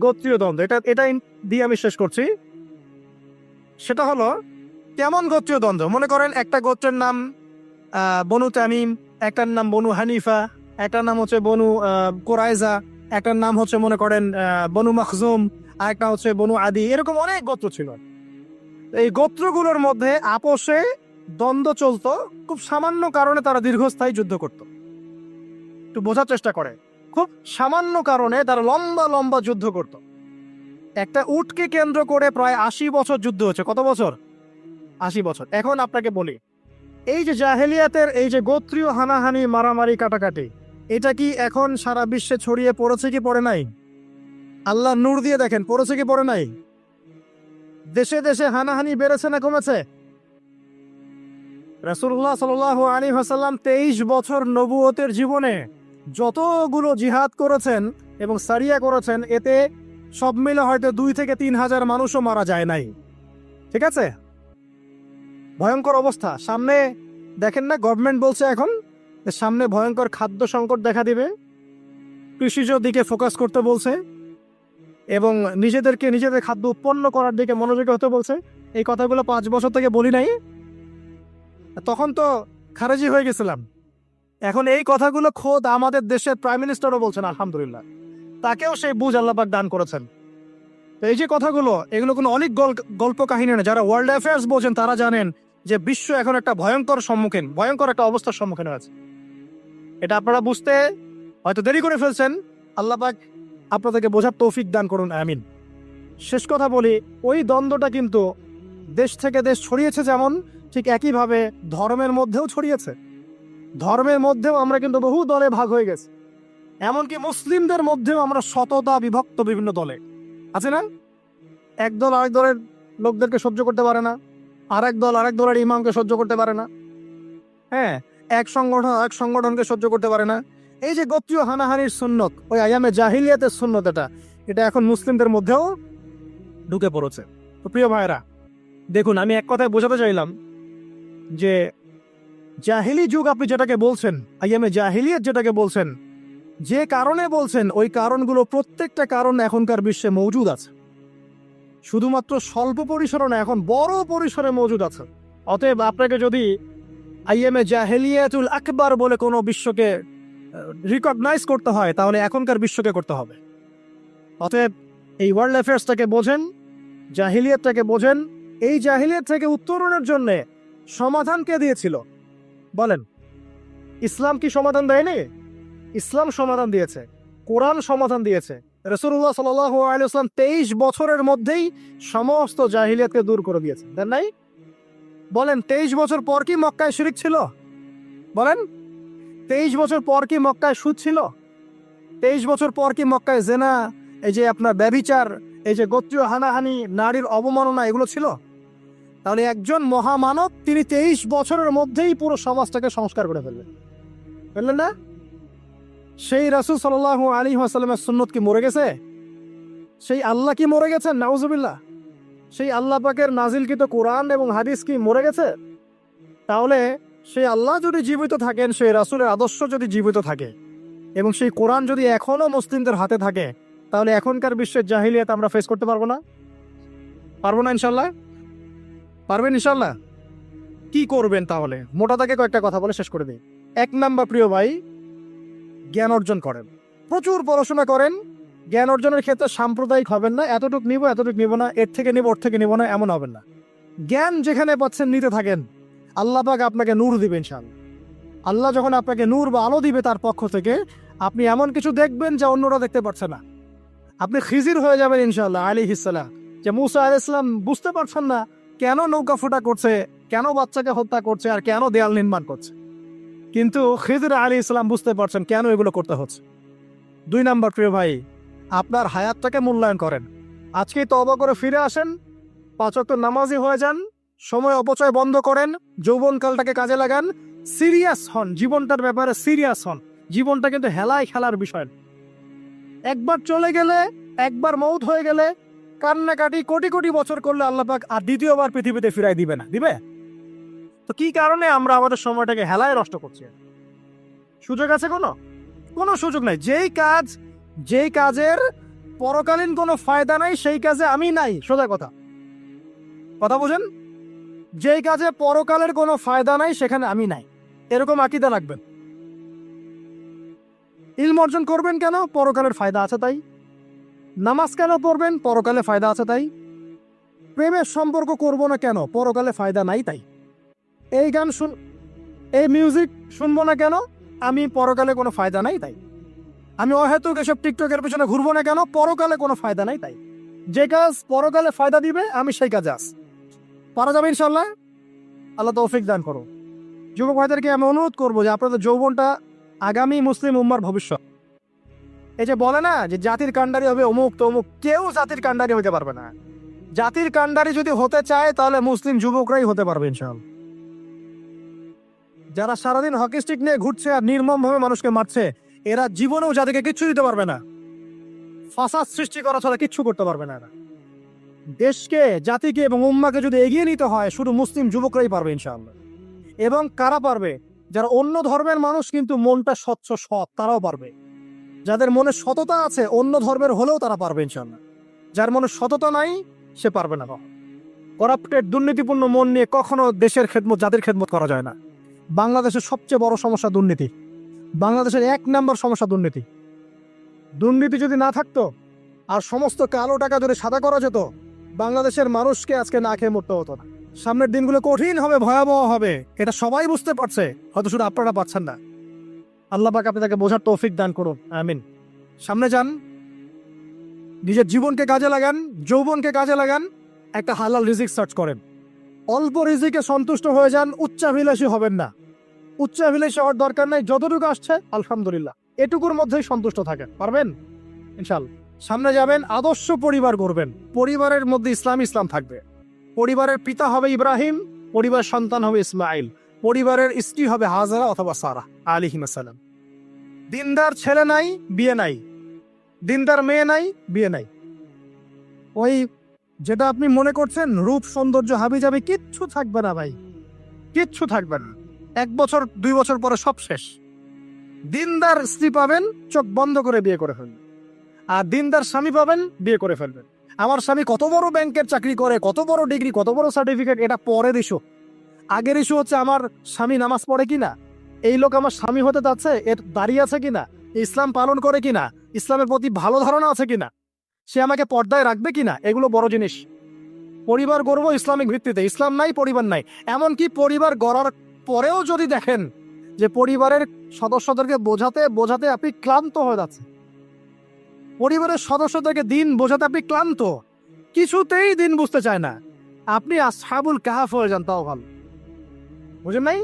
Speaker 1: গোত্রীয় দ্বন্দ্ব। এটা দিয়ে আমি শেষ করছি। সেটা হলো কেমন গোত্রীয় দ্বন্দ্ব? মনে করেন একটা গোত্রের নাম বনু তামিম, একটার নাম বনু হানিফা, একটার নাম হচ্ছে বনু কোরাইজা, একটার নাম হচ্ছে মনে করেন বনু মাখজুম, আর একটা হচ্ছে বনু আদি। এরকম অনেক গোত্র ছিল। এই গোত্রগুলোর মধ্যে আপোষে দ্বন্দ্ব চলতো, খুব সামান্য কারণে তারা দীর্ঘস্থায়ী যুদ্ধ করত। একটু বোঝার চেষ্টা করে, খুব সামান্য কারণে তারা লম্বা লম্বা যুদ্ধ করত। একটা উটকে কেন্দ্র করে প্রায় 80 বছর যুদ্ধ হচ্ছে। কত বছর? 80 বছর। এখন আপনাকে বলি, এই যে জাহেলিয়াতের এই যে গোত্রীয় হানাহানি, মারামারি, কাটাকাটি, এটা কি এখন সারা বিশ্বে ছড়িয়ে পড়েছে কি পড়ে নাই? আল্লাহ নূর দিয়ে দেখেন, পড়েছে কি পড়ে নাই? দেশে দেশে হানাহানি বেড়েছে না কমেছে? রাসূলুল্লাহ সাল্লাল্লাহু আলাইহি ওয়াসাল্লাম 23 বছর নবুয়তের জীবনে যতগুলো জিহাদ করেছেন এবং সারিয়া করেছেন, এতে সব মিলে হয়তো 2 থেকে 3 হাজার মানুষও মারা যায় নাই। ঠিক আছে? ভয়ঙ্কর অবস্থা। সামনে দেখেন না, গভর্নমেন্ট বলছে এখন সামনে ভয়ঙ্কর খাদ্য সংকট দেখা দিবে, কৃষিজ দিকে ফোকাস করতে বলছে এবং নিজেদের খাদ্য উৎপন্ন করার দিকে মনোযোগী হতে বলছে। এই কথাগুলো 5 বছর থেকে বলি নাই, তখন তো খারেজি হয়ে গেছিলাম। এখন এই কথাগুলো খোদ আমাদের দেশের প্রাইম মিনিস্টারও বলছেন, আলহামদুলিল্লাহ, তাকেও সেই বুঝ আল্লাহ পাক দান করেছেন। তো এই যে কথাগুলো, এগুলো কোনো অনেক গল্প কাহিনী না। যারা ওয়ার্ল্ড অ্যাফেয়ার্স বোঝেন তারা জানেন যে বিশ্ব এখন একটা ভয়ঙ্কর একটা অবস্থার সম্মুখীন হয়েছে। এটা আপনারা বুঝতে হয়তো দেরি করে ফেলছেন। আল্লাহ পাক আপনাদেরকে বোঝার তৌফিক দান করুন, আমিন। শেষ কথা বলি, ওই দ্বন্দ্বটা কিন্তু দেশ থেকে দেশ ছড়িয়েছে, যেমন ঠিক একইভাবে ধর্মের মধ্যেও ছড়িয়েছে। ধর্মের মধ্যেও আমরা কিন্তু বহু দলে ভাগ হয়ে গেছি। এমনকি মুসলিমদের মধ্যেও আমরা শততা বিভক্ত বিভিন্ন দলে আছে না? এক দল আরেক দলের লোকদেরকে সহ্য করতে পারে না, আরেক দল আরেক দলের ইমামকে সহ্য করতে পারে না। হ্যাঁ, এক সংগঠনকে সহ্য করতে পারে না। এই যে গোত্রীয় হানাহানির সুন্নত, ওই আইয়ামে জাহিলিয়াতের সুন্নত, এটা এখন মুসলিমদের মধ্যেও ঢুকে পড়েছে। তো প্রিয় ভাইরা, দেখুন, আমি এক কথায় বোঝাতে চাইলাম যে জাহিলি যুগ আপনি যেটাকে বলছেন, আইয়ামে জাহিলিয়াত যেটাকে বলছেন, যে কারণে বলছেন, ওই কারণগুলো প্রত্যেকটা কারণ এখনকার বিশ্বে মজুদ আছে। শুধুমাত্র স্বল্প পরিসরে না, এখন বড় পরিসরে মজুদ আছে। অতএব আপনাকে যদি আইয়ামে জাহিলিয়াতুল আকবার বলে কোনো বিশ্বকে রিকগনাইজ করতে হয়, তাহলে এখনকার বিশ্বকে করতে হবে। অতএব এই ওয়ার্ল্ড অ্যাফেয়ার্সটাকে বোঝেন, জাহিলিয়াতটাকে বোঝেন। এই জাহিলিয়াত থেকে উত্তরণের জন্য সমাধান কে দিয়েছিল বলেন? ইসলাম কি সমাধান দেয়নি? ইসলাম সমাধান দিয়েছে, কোরআন সমাধান দিয়েছে। রাসূলুল্লাহ সাল্লাল্লাহু আলাইহি ওয়াসাল্লাম 23 বছরের মধ্যেই সমস্ত জাহিলিয়াতকে দূর করে দিয়েছেন, দেন নাই? বলেন 23 বছর পর কি মক্কায় শিরক ছিল? বলেন 23 বছর পর কি মক্কায় সুদ ছিল? 23 বছর পর কি মক্কায় জেনা, এই যে আপনার ব্যভিচার, এই যে গোত্রীয় হানাহানি, নারীর অবমাননা এগুলো ছিল? তাহলে একজন মহামানব তিনি 23 বছরের মধ্যেই পুরো সমাজটাকে সংস্কার করে ফেললেন না? সেই রাসূল সাল্লাল্লাহু আলাইহি ওয়াসাল্লামের সুন্নত কি মরে গেছে? সেই আল্লাহ কি মরে গেছেন? নাউজুবিল্লাহ। সেই আল্লাহ পাকের নাজিলকৃত কোরআন এবং হাদিস কি মরে গেছে? তাহলে সেই আল্লাহ যদি জীবিত থাকেন, সেই রাসূলের আদর্শ যদি জীবিত থাকে এবং সেই কোরআন যদি এখনো মুসলিমদের হাতে থাকে, তাহলে এখনকার বিশ্বের জাহিলিয়াত আমরা ফেস করতে পারবো না? পারবো না ইনশাল্লাহ? পারবেন ইনশাল্লাহ? কি করবেন তাহলে? মোটা দাগে কয়েকটা কথা বলে শেষ করে দিই। 1 নাম্বার প্রিয় ভাই, জ্ঞান অর্জন করেন, প্রচুর পড়াশোনা করেন। জ্ঞান অর্জনের ক্ষেত্রে সাম্প্রদায়িক হবেন না, এতটুক নিব না, এর থেকে নিব ওর থেকে নিব না, এমন হবেন না। জ্ঞান যেখানে পাচ্ছেন নিতে থাকেন, আল্লাহ পাক আপনাকে নূর দিবেন ইনশাআল্লাহ। আল্লাহ যখন আপনাকে নূর বা আলো দিবে তার পক্ষ থেকে, আপনি এমন কিছু দেখবেন যা অন্যরা দেখতে পারছে না। আপনি খিজির হয়ে যাবেন ইনশাআল্লাহ আলাইহিস সালাম। যে মুসা আলাইহিস সালাম বুঝতে পারছেন না কেন নৌকা ফুটা করছে, কেন বাচ্চাকে হত্যা করছে, আর কেন দেয়াল নির্মাণ করছে, কিন্তু খিজির আলাইহিস সালাম বুঝতে পারছেন কেন এগুলো করতে হচ্ছে। 2 নাম্বার প্রিয় ভাই, আপনার হায়াতটাকে মূল্যায়ন করেন। আজকেই তওবা করে ফিরে আসেন, 5 ওয়াক্ত নামাজি হয়ে যান, সময় অপচয় বন্ধ করেন, যৌবনকালটাকে কাজে লাগান, সিরিয়াস হন, জীবনটার ব্যাপারে সিরিয়াস হন। জীবনটা কিন্তু হেলায় খেলার বিষয় না। একবার চলে গেলে, একবার মৌত হয়ে গেলে কান্নাকাটি কোটি কোটি বছর করলে আল্লাহ পাক আর দ্বিতীয়বার পৃথিবীতে ফিরাই দিবে না, দিবে? তো কি কারণে আমরা আমাদের সময়টাকে হেলায় নষ্ট করছি? সুযোগ আছে কোনো সুযোগ নাই। যেই কাজের পরকালীন কোনো ফায়দা নাই সেই কাজে আমি নাই। সোজা কথা বুঝেন? যেই কাজে পরকালের কোনো ফায়দা নাই সেখানে আমি নাই, এরকম আকীদা রাখবেন। ইলম অর্জন করবেন কেন? পরকালের ফায়দা আছে তাই। নামাজ কেন পড়বেন? পরকালে ফায়দা আছে তাই। প্রেমের সম্পর্ক করব না কেন? পরকালে ফায়দা নাই তাই। এই মিউজিক শুনবো না কেন? আমি পরকালে কোনো ফায়দা নাই তাই। আমি অহেতুক এসব টিকটকের পেছনে ঘুরবো না কেন? পরকালে কোনো ফায়দা নাই তাই। যে কাজ পরকালে ফায়দা দিবে আমি সেই কাজে আস। পারা যাবে ইনশাল্লাহ? আল্লাহ তৌফিক দান করো। যুবক ভাইদেরকে আমি অনুরোধ করবো যে আপনাদের যৌবনটা আগামী মুসলিম উম্মার ভবিষ্যৎ। এই যে বলে না যে জাতির কাণ্ডারি হবে অমুক তমুক, কেউ জাতির কাণ্ডারি হতে পারবে না। জাতির কাণ্ডারি যদি হতে চায় তাহলে মুসলিম যুবকরাই হতে পারবে ইনশাআল্লাহ। যারা সারাদিন হকি স্টিক নিয়ে ঘুরছে আর নির্মমভাবে মানুষকে মারছে, এরা জীবনেও জাতিকে কিচ্ছু দিতে পারবে না। ফাসাদ সৃষ্টি করা ছাড়া কিচ্ছু করতে পারবে না এরা। দেশকে, জাতিকে এবং উম্মাকে যদি এগিয়ে নিতে হয় শুধু মুসলিম যুবকরাই পারবে ইনশাআল্লাহ। এবং কারা পারবে? যারা অন্য ধর্মের মানুষ কিন্তু মনটা স্বচ্ছ সৎ, তারাও পারবে। যাদের মনে সততা আছে অন্য ধর্মের হলেও তারা পারবে ইনশাআল্লাহ। যার মনে সততা নাই সে পারবে না। করাপ্টেড, দুর্নীতিপূর্ণ মন নিয়ে কখনো দেশের খেদমত, জাতির খেদমত করা যায় না। বাংলাদেশের সবচেয়ে বড় সমস্যা দুর্নীতি। বাংলাদেশের 1 নম্বর সমস্যা দুর্নীতি। দুর্নীতি যদি না থাকতো আর সমস্ত কালো টাকা যদি সাদা করা যেত, বাংলাদেশের মানুষকে আজকে না খেয়ে মরতে হতো না। সামনের দিনগুলো কঠিন হবে, ভয়াবহ হবে, এটা সবাই বুঝতে পারছে, হয়তো শুধু আপনারা পাচ্ছেন না। আল্লাহ পাক আপনি তাকে বোঝার তৌফিক দান করুন, আমিন। সামনে যান, নিজের জীবনকে কাজে লাগান, যৌবনকে কাজে লাগান, একটা হালাল রিজিক সার্চ করেন। অল্প রিজিকে সন্তুষ্ট হয়ে যান, উচ্চাভিলাষী হবেন না। উচ্চাভিলাষী হওয়ার দরকার নাই, যতটুকু আসছে আলহামদুলিল্লাহ, এটুকুর মধ্যেই সন্তুষ্ট থাকেন, পারবেন ইনশাআল্লাহ। সামনে যাবেন, আদর্শ পরিবার করবেন, পরিবারের মধ্যে ইসলাম থাকবে। পরিবারের পিতা হবে ইব্রাহিম, পরিবার সন্তান হবে ইসমাইল, পরিবারের স্ত্রী হবে হাজারা অথবা সারা আলাইহিস সালাম। দিনদার ছেলে নাই, বিয়ে নাই, দিনদার মেয়ে নাই, বিয়ে নাই। ওই যেটা আপনি মনে করছেন রূপ সৌন্দর্য হাবি যাবে, কিচ্ছু থাকবে না ভাই, কিচ্ছু থাকবে না। 1 বছর 2 বছর পরে সব শেষ। দিনদার স্ত্রী পাবেন, চোখ বন্ধ করে বিয়ে করে ফেলবেন। আর দিনদার স্বামী পাবেন, বিয়ে করে ফেলবেন। আমার স্বামী কত বড় ব্যাংকের চাকরি করে, কত বড় ডিগ্রি, কত বড় সার্টিফিকেট, এটা পরের ইস্যু। আগের ইস্যু হচ্ছে আমার স্বামী নামাজ পড়ে কিনা, এই লোক আমার স্বামী হতে যাচ্ছে, এর দাঁড়িয়ে আছে কিনা, ইসলাম পালন করে কিনা, ইসলামের প্রতি ভালো ধারণা আছে কিনা, সে আমাকে পর্দায় রাখবে কিনা, এগুলো বড় জিনিস। পরিবার গড়ব ইসলামিক ভিত্তিতে, ইসলাম নাই পরিবার নাই। এমনকি পরিবার গড়ার পরেও যদি দেখেন যে পরিবারের সদস্যদেরকে বোঝাতে বোঝাতে আপনি ক্লান্ত হয়ে যাচ্ছে, পরিবারের সদস্যদেরকে দিন বোঝাতে আপনি ক্লান্ত, কিছুতেই দিন বুঝতে চায় না, আপনি আসহাবুল কাহাফ হয়ে যান, তাও ভালো। বুঝেন নাই?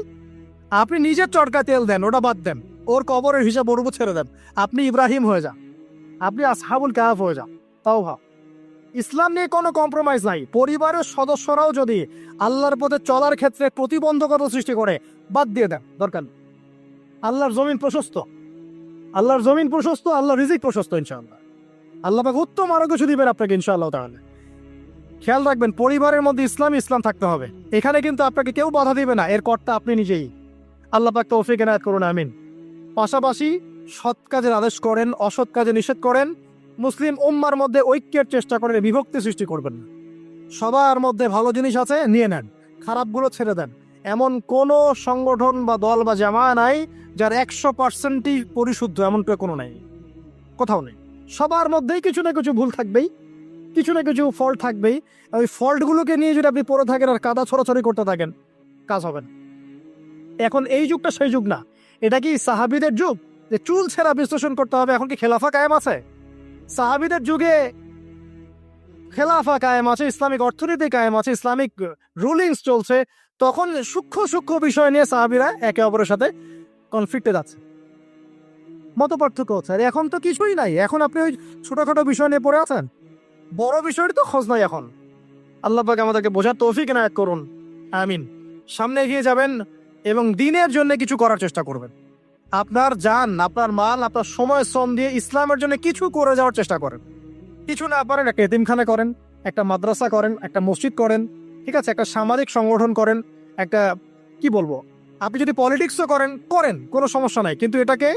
Speaker 1: আপনি নিজের চটকা তেল দেন, ওটা বাদ দেন, ওর কবরের হিসাব ওর উপর ছেড়ে দেন, আপনি ইব্রাহিম হয়ে যান, আপনি আসহাবুল কাহাফ হয়ে যান, তাও ভাব। ইসলাম নিয়ে কোনো কম্প্রোমাইজ নাই। পরিবারের সদস্যরাও যদি আল্লাহর পথে চলার ক্ষেত্রে প্রতিবন্ধকতা সৃষ্টি করে, বাদ দিয়ে দেন, দরকার নেই। আল্লাহর জমিন প্রশস্ত, আল্লাহর জমিন প্রশস্ত, আল্লাহর রিজিক প্রশস্ত, ইনশাআল্লাহ। আল্লাহ পাক উত্তম আরো কিছু দিবেন আপনাকে, ইনশাআল্লাহ তাআলা। খেয়াল রাখবেন, পরিবারের মধ্যে ইসলাম থাকতে হবে। এখানে কিন্তু আপনাকে কেউ বাধা দিবে না, এর কর্তা আপনি নিজেই। আল্লাহ পাক তৌফিক এনায়েত করুন, আমিন। পাশাপাশি সৎ কাজের আদেশ করেন, অসৎ কাজে নিষেধ করেন। মুসলিম উম্মার মধ্যে ঐক্যের চেষ্টা করেন, বিভক্তি সৃষ্টি করবেন না। সবার মধ্যে ভালো জিনিস আছে, নিয়ে নেন, খারাপগুলো ছেড়ে দেন। এমন কোনো সংগঠন বা দল বা জামা নাই যার 100%ই পরিশুদ্ধ, এমনটা কোনো নাই, কোথাও নেই। সবার মধ্যেই কিছু না কিছু ভুল থাকবেই, কিছু না কিছু ফল্ট থাকবেই। ওই ফল্টগুলোকে নিয়ে যদি আপনি পড়ে থাকেন আর কাদা ছড়াছড়ি করতে থাকেন, কাজ হবে না। এখন এই যুগটা সেই যুগ না। এটা কি সাহাবীদের যুগ যে চুল ছেঁড়া বিশ্লেষণ করতে হবে? এখন কি খেলাফা কায়েম আছে? সাহাবীদের যুগে খেলাফা কায়েম আছে, ইসলামিক অর্থনীতি কায়েম আছে, ইসলামিক রুলিংস চলছে। তখন সূক্ষ্ম সূক্ষ্ম বিষয় নিয়ে সাহাবীরা একে অপরের সাথে কনফ্লিক্টে যাচ্ছে, মত পার্থক্য হচ্ছে। আর এখন তো কিছুই নাই। এখন আপনি ওই ছোটখাটো বিষয় নিয়ে পড়ে আছেন, বড় বিষয়টি তো খোঁজ নাই এখন। আল্লাহ পাক আমাদেরকে বোঝার তৌফিক এনায়েত করুন, আমিন। সামনে এগিয়ে যাবেন এবং দিনের জন্য কিছু করার চেষ্টা করবেন। আপনার জান, আপনার মাল, আপনার সময় শ্রম দিয়ে ইসলামের জন্য কিছু করে যাওয়ার চেষ্টা করেন। কিছু না পারেন, একটা এতিমখানা করেন, একটা মাদ্রাসা করেন, একটা মসজিদ করেন, ঠিক আছে, একটা সামাজিক সংগঠন করেন, একটা কি বলবো, আপনি যদি পলিটিক্সও করেন, কোনো সমস্যা নাই, কিন্তু এটাকে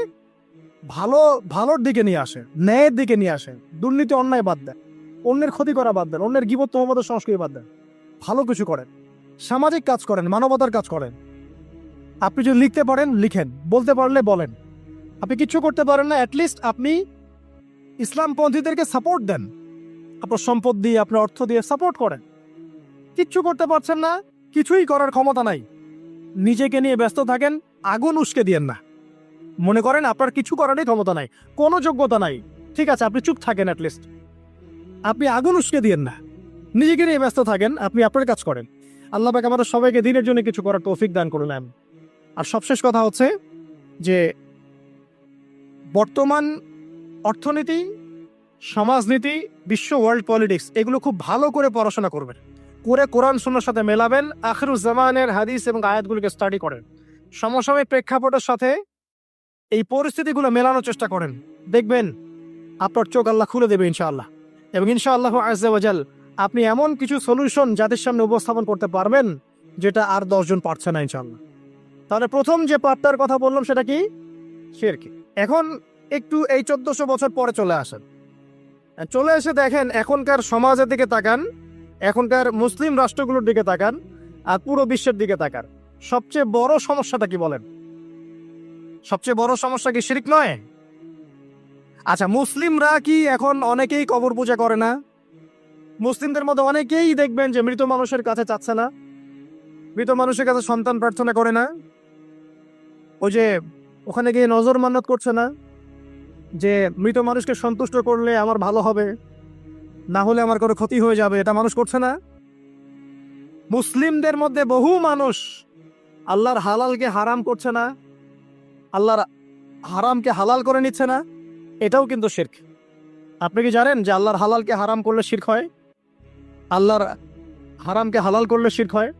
Speaker 1: ভালোর দিকে নিয়ে আসে, ন্যায়ের দিকে নিয়ে আসে। দুর্নীতি অন্যায় বাদ দেন, অন্যের ক্ষতি করা বাদ দেন, অন্যের গীবত তহমত সংস্কৃতি বাদ দেন, ভালো কিছু করেন, সামাজিক কাজ করেন, মানবতার কাজ করেন। আপনি যদি লিখতে পারেন লিখেন, বলতে পারলে বলেন। আপনি কিছু করতে পারেন না, অ্যাটলিস্ট আপনি ইসলামপন্থীদেরকে সাপোর্ট দেন, আপনার সম্পদ দিয়ে, আপনার অর্থ দিয়ে সাপোর্ট করেন। কিচ্ছু করতে পারছেন না, কিছুই করার ক্ষমতা নাই, নিজেকে নিয়ে ব্যস্ত থাকেন, আগুন উস্কে দিয়েন না। মনে করেন আপনার কিছু করারই ক্ষমতা নাই, কোনো যোগ্যতা নাই, ঠিক আছে, আপনি চুপ থাকেন, অ্যাটলিস্ট আপনি আগুন উস্কে দিয়েন না, নিজেকে নিয়ে ব্যস্ত থাকেন, আপনি আপনার কাজ করেন। আল্লাহ পাক আমাদের সবাইকে দিনের জন্য কিছু করার তৌফিক দান করুন, আমিন। আর সবশেষ কথা হচ্ছে যে বর্তমান অর্থনীতি, সমাজনীতি, বিশ্ব ওয়ার্ল্ড পলিটিক্স, এগুলো খুব ভালো করে পড়াশোনা করবেন, করে কোরআন সুন্নাহর সাথে মেলাবেন, আখিরুজ জামানের হাদিস এবং আয়াতগুলোকে স্টাডি করেন, সমসাময়িক প্রেক্ষাপটের সাথে এই পরিস্থিতিগুলো মেলানোর চেষ্টা করেন। দেখবেন আপনার চোখ আল্লাহ খুলে দেবে, ইনশাআল্লাহ। এবং ইনশাআল্লাহ আযজা ওয়া জাল আপনি এমন কিছু সলিউশন জাতির সামনে উপস্থাপন করতে পারবেন যেটা আর 10 জন পারছে না, ইনশাআল্লাহ। তাহলে প্রথম যে পার্টটার কথা বললাম সেটা কি? শিরক। এখন একটু এই 1400 বছর পরে চলে আসেন, চলে এসে দেখেন এখনকার সমাজের দিকে তাকান, এখনকার মুসলিম রাষ্ট্রগুলোর দিকে তাকান, আর পুরো বিশ্বের দিকে তাকান। সবচেয়ে বড় সমস্যাটা কি বলেন? সবচেয়ে বড় সমস্যা কি শিরক নয়? আচ্ছা, মুসলিমরা কি এখন অনেকেই কবর পূজা করে না? মুসলিমদের মধ্যে অনেকেই দেখবেন যে মৃত মানুষের কাছে চাচ্ছে না, মৃত মানুষের কাছে সন্তান প্রার্থনা করে না, ওই যে ওখানে গিয়ে নজর মান্নত করছে না যে মৃত মানুষকে সন্তুষ্ট করলে আমার ভালো হবে, না হলে আমার কোনো ক্ষতি হয়ে যাবে, এটা মানুষ করছে না। মুসলিমদের মধ্যে বহু মানুষ আল্লাহর হালালকে হারাম করছে না, আল্লাহর হারামকে হালাল করে নিচ্ছে না, এটাও কিন্তু শিরক। আপনি কি জানেন যে আল্লাহর হালালকে হারাম করলে শিরক হয়? আল্লাহর হারামকে হালাল করলে শিরক হয়।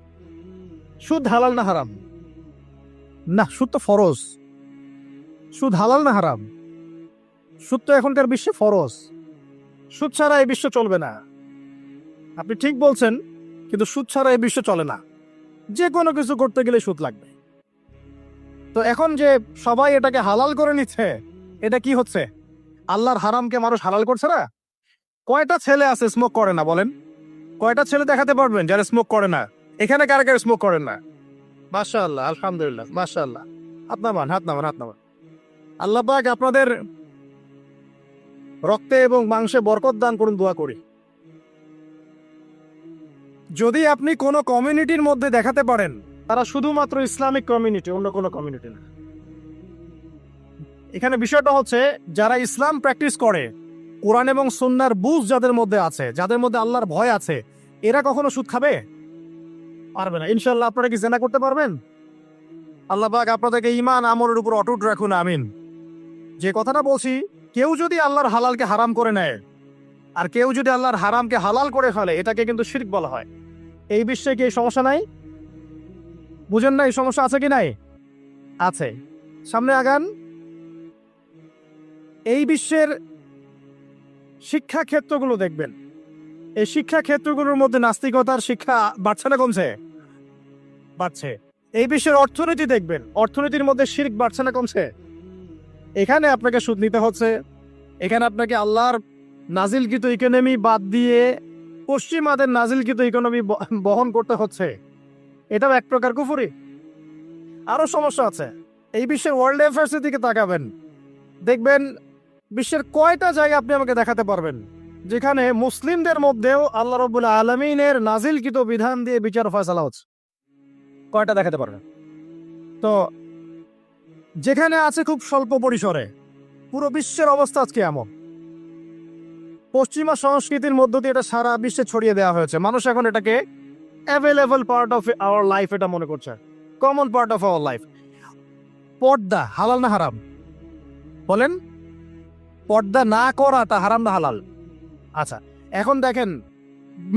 Speaker 1: সুদ হালাল না হারাম? না, সুদ তো ফরজ। সুদ হালাল না হারাম? সুদ তো এখনকার বিশ্বে ফরজ। সুদ ছাড়া এই বিশ্ব চলবে না। আপনি ঠিক বলছেন, কিন্তু সুদ ছাড়া এই বিশ্ব চলে না। যে কোনো কিছু করতে গেলে সুদ লাগবে। তো এখন যে সবাই এটাকে হালাল করে নিচ্ছে, এটা কি হচ্ছে? আল্লাহর হারামকে মানুষ হালাল করছে না। কয়টা ছেলে আছে স্মোক করে না বলেন? কয়টা ছেলে দেখাতে পারবেন যারা স্মোক করে না? এখানে কারা কারা স্মোক করেন না? মাশাআল্লাহ, আলহামদুলিল্লাহ, মাশাআল্লাহ। হাত নামান, হাত নামান, হাত নামান। আল্লাহ পাক আপনাদের রক্তে এবং মাংসে বরকত দান করুন, দোয়া করি। যদি আপনি কোনো কমিউনিটির মধ্যে দেখাতে পারেন তারা শুধুমাত্র ইসলামিক কমিউনিটি, অন্য কোনো কমিউনিটি না। এখানে বিষয়টা হচ্ছে যারা ইসলাম প্র্যাকটিস করে, কোরআন এবং সুন্নাহর বুঝ যাদের মধ্যে আছে, যাদের মধ্যে আল্লাহর ভয় আছে, এরা কখনো সুদ খাবে? পারবে না। ইনশাআল্লাহ আপনারা কি জেনা করতে পারবেন? আল্লাহ পাক আপনাদেরকে ঈমান আমলের উপর অটুট রাখুন, আমিন। যে কথাটা বলছি, কেউ যদি আল্লাহর হালালকে হারাম করে নেয় আর কেউ যদি আল্লাহর হারামকে হালাল করে ফেলে, এটাকে কিন্তু শিরক বলা হয়। এই বিশ্বে কি এই সমস্যা নাই? বুঝেন না এই সমস্যা আছে কি নাই? আছে। সামনে আগান। এই বিশ্বের শিক্ষা ক্ষেত্রগুলো দেখবেন, এই শিক্ষা ক্ষেত্রগুলোর মধ্যে নাস্তিকতার শিক্ষা বাড়ছে না কমছে? বাড়ছে। এই বিশ্বের অর্থনীতি দেখবেন, অর্থনীতির মধ্যে শিরক বাড়ছে না কমছে? এখানে আপনাকে সুদ নিতে হচ্ছে, এখানে আপনাকে আল্লাহর নাজিলকৃত ইকোনমি বাদ দিয়ে পশ্চিমাদের নাজিলকৃত ইকোনমি বহন করতে হচ্ছে। এটাও এক প্রকার কুফরি। আরো সমস্যা আছে। এই বিশ্বের ওয়ার্ল্ড অ্যাফেয়ার্সের দিকে তাকাবেন, দেখবেন বিশ্বের কয়টা জায়গা আপনি আমাকে দেখাতে পারবেন যেখানে মুসলিমদের মধ্যেও আল্লাহ রাব্বুল আলামিনের নাজিলকৃত বিধান দিয়ে বিচার ফয়সালা হচ্ছে? কয়টা দেখাতে পারবেন? তো যেখানে আছে খুব স্বল্প পরিসরে। পুরো বিশ্বের অবস্থা আজকে এমন। পশ্চিমা সংস্কৃতির মধ্য দিয়ে এটা সারা বিশ্বে ছড়িয়ে দেওয়া হয়েছে। মানুষ এখন এটাকে available part of our life এটা মনে করছে, common part of our life. পর্দা হালাল না হারাম? বলেন, পর্দা না করাটা হারাম না হালাল? আচ্ছা, এখন দেখেন,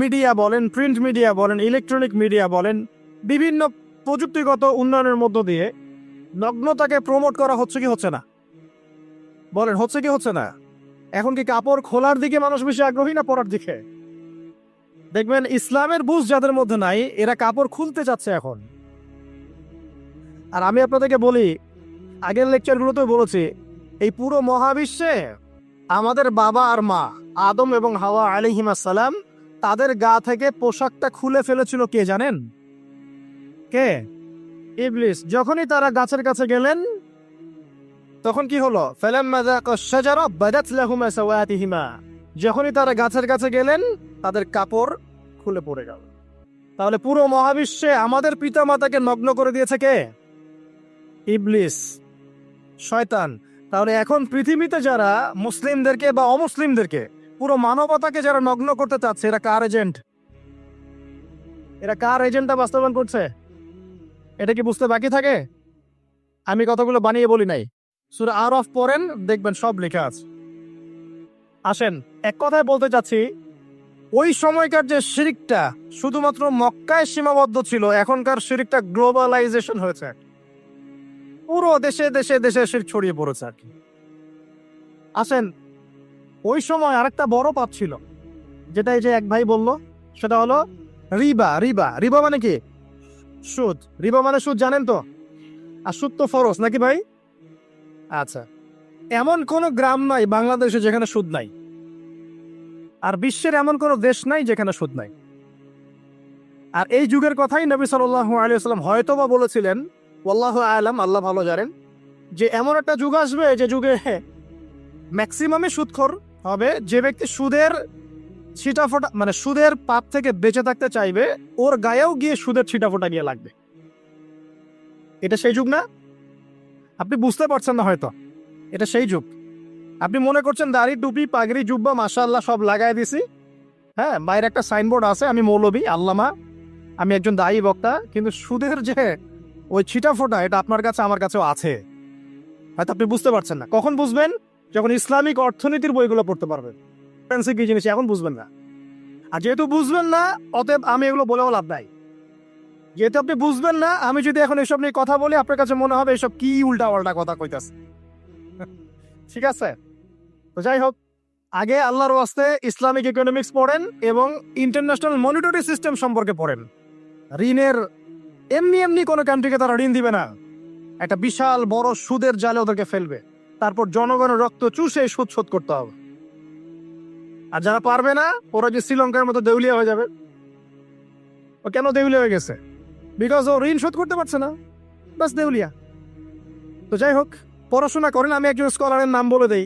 Speaker 1: মিডিয়া বলেন, প্রিন্ট মিডিয়া বলেন, ইলেকট্রনিক মিডিয়া বলেন, বিভিন্ন প্রযুক্তিগত উন্নয়নের মধ্য দিয়ে নগ্নতাকে প্রমোট করা হচ্ছে কি হচ্ছে না? বলেন, হচ্ছে কি হচ্ছে না? এখন কি কাপড় খোলার দিকে মানুষ বেশি আগ্রহী না পরার দিকে? দেখবেন ইসলামের বুঝ যাদের মধ্যে নাই, এরা কাপড় খুলতে যাচ্ছে এখন। আর আমি আপনাদেরকে বলি, আগের লেকচারগুলোতেও বলেছি, এই পুরো মহাবিশ্বে আমাদের বাবা আর মা আদম এবং হাওয়া আলাইহিমা সালাম, তাদের গা থেকে পোশাকটা খুলে ফেলেছিল কে জানেন? কে? ইবলিস। যখনই তারা গাছের কাছে গেলেন, তখন কি হলো? ফালাম্মা যাকা শাজারা বাদাত লাহুমা সাওয়াতিহিমা। যখনই তারা গাছের কাছে গেলেন, তাদের কাপড় খুলে পড়ে গেল। তাহলে পুরো মহাবিশ্বে আমাদের পিতামাতাকে নগ্ন করে দিয়েছে কে? ইবলিস, শয়তান। তাহলে এখন পৃথিবীতে যারা মুসলিমদেরকে বা অমুসলিমদেরকে, পুরো মানবতাকে যারা নগ্ন করতে চাচ্ছে, এরা কার এজেন্ট? এরা কার এজেন্টটা বাস্তবায়ন করছে? এটা কি বুঝতে বাকি থাকে? আমি কতগুলো বানিয়ে বলি নাই। সূরা আরাফ পড়েন, দেখবেন সব লেখা আছে। আসেন, এক কথায় বলতে চাচ্ছি, ওই সময়কার যে শিরকটা শুধুমাত্র মক্কায় সীমাবদ্ধ ছিল, এখনকার শিরকটা গ্লোবালাইজেশন হয়েছে, পুরো দেশে দেশে দেশে শিরক ছড়িয়ে পড়েছে আর কি। আসেন, ওই সময় আরেকটা বড় পাপ ছিল, যেটা এই যে এক ভাই বলল, সেটা হলো রিবা। রিবা, রিবা মানে কি? সুদ। রিবা মানে সুদ, জানেন তো? আর সুদ তো ফরজ নাকি ভাই? আচ্ছা, এমন কোন গ্রাম নাই বাংলাদেশে যেখানে সুদ নাই, আর বিশ্বের এমন কোন দেশ নাই যেখানে সুদ নাই। আর এই যুগের কথাই নবী সাল্লাল্লাহু আলাইহি ওয়াসাল্লাম হয়তোবা বলেছিলেন, ওয়াল্লাহু আ'লাম, আল্লাহ ভালো জানেন, যে এমন একটা যুগ আসবে যে যুগে ম্যাক্সিমামে সুদখোর হবে। যে ব্যক্তি সুদের ছিটাফোটা, মানে সুদের পাপ থেকে বেঁচে থাকতে চাইবে, ওর গায়েও গিয়ে সুদের ছিটাফোটা গিয়ে লাগবে। এটা সেই যুগ না? আপনি বুঝতে পারছেন না হয়তো। এটা সেই যুগ। আপনি মনে করছেন দাড়ি, টুপি, পাগড়ি, জুব্বা মাশাআল্লাহ সব লাগাই দিছি, হ্যাঁ, বাইরে একটা সাইনবোর্ড আছে, আমি মৌলবী, আল্লামা, আমি একজন দায়ী বক্তা, কিন্তু সুদের যে ওই ছিটাফোটা, এটা আপনার কাছে আমার কাছেও আছে। হয়তো আপনি বুঝতে পারছেন না। কখন বুঝবেন? যখন ইসলামিক অর্থনীতির বইগুলো পড়তে পারবেন। কি জিনিস এখন বুঝবেন না। আর যেহেতু বুঝবেন না, অতএব আমি এগুলো বলেও লাভ নাই। যেহেতু আপনি বুঝবেন না, আমি যদি এখন এসব নিয়ে কথা বলি, আপনার কাছে মনে হবে এসব কি উল্টা পাল্টা কথা কইতাছে। ঠিক আছে? তো যাই হোক, আগে আল্লাহর ওয়াস্তে ইসলামিক ইকোনমিক্স পড়েন এবং ইন্টারন্যাশনাল মনিটরি সিস্টেম সম্পর্কে পড়েন। ঋণের এমনি এমনি কোনো কান্ট্রিকে তারা ঋণ দিবে না, একটা বিশাল বড় সুদের জালে ওদেরকে ফেলবে, তারপর জনগণের রক্ত চুষে সুদ শোধ করতে হবে। আর যারা পারবে না, ওরা যে শ্রীলঙ্কার মতো দেউলিয়া হয়ে যাবে। ও কেন দেউলিয়া হয়ে গেছে? বিকজ ও ঋণ শোধ করতে পারছে না, বাস দেউলিয়া। তো যাই হোক, পড়াশোনা করেন। আমি একজন স্কলারের নাম বলে দেই,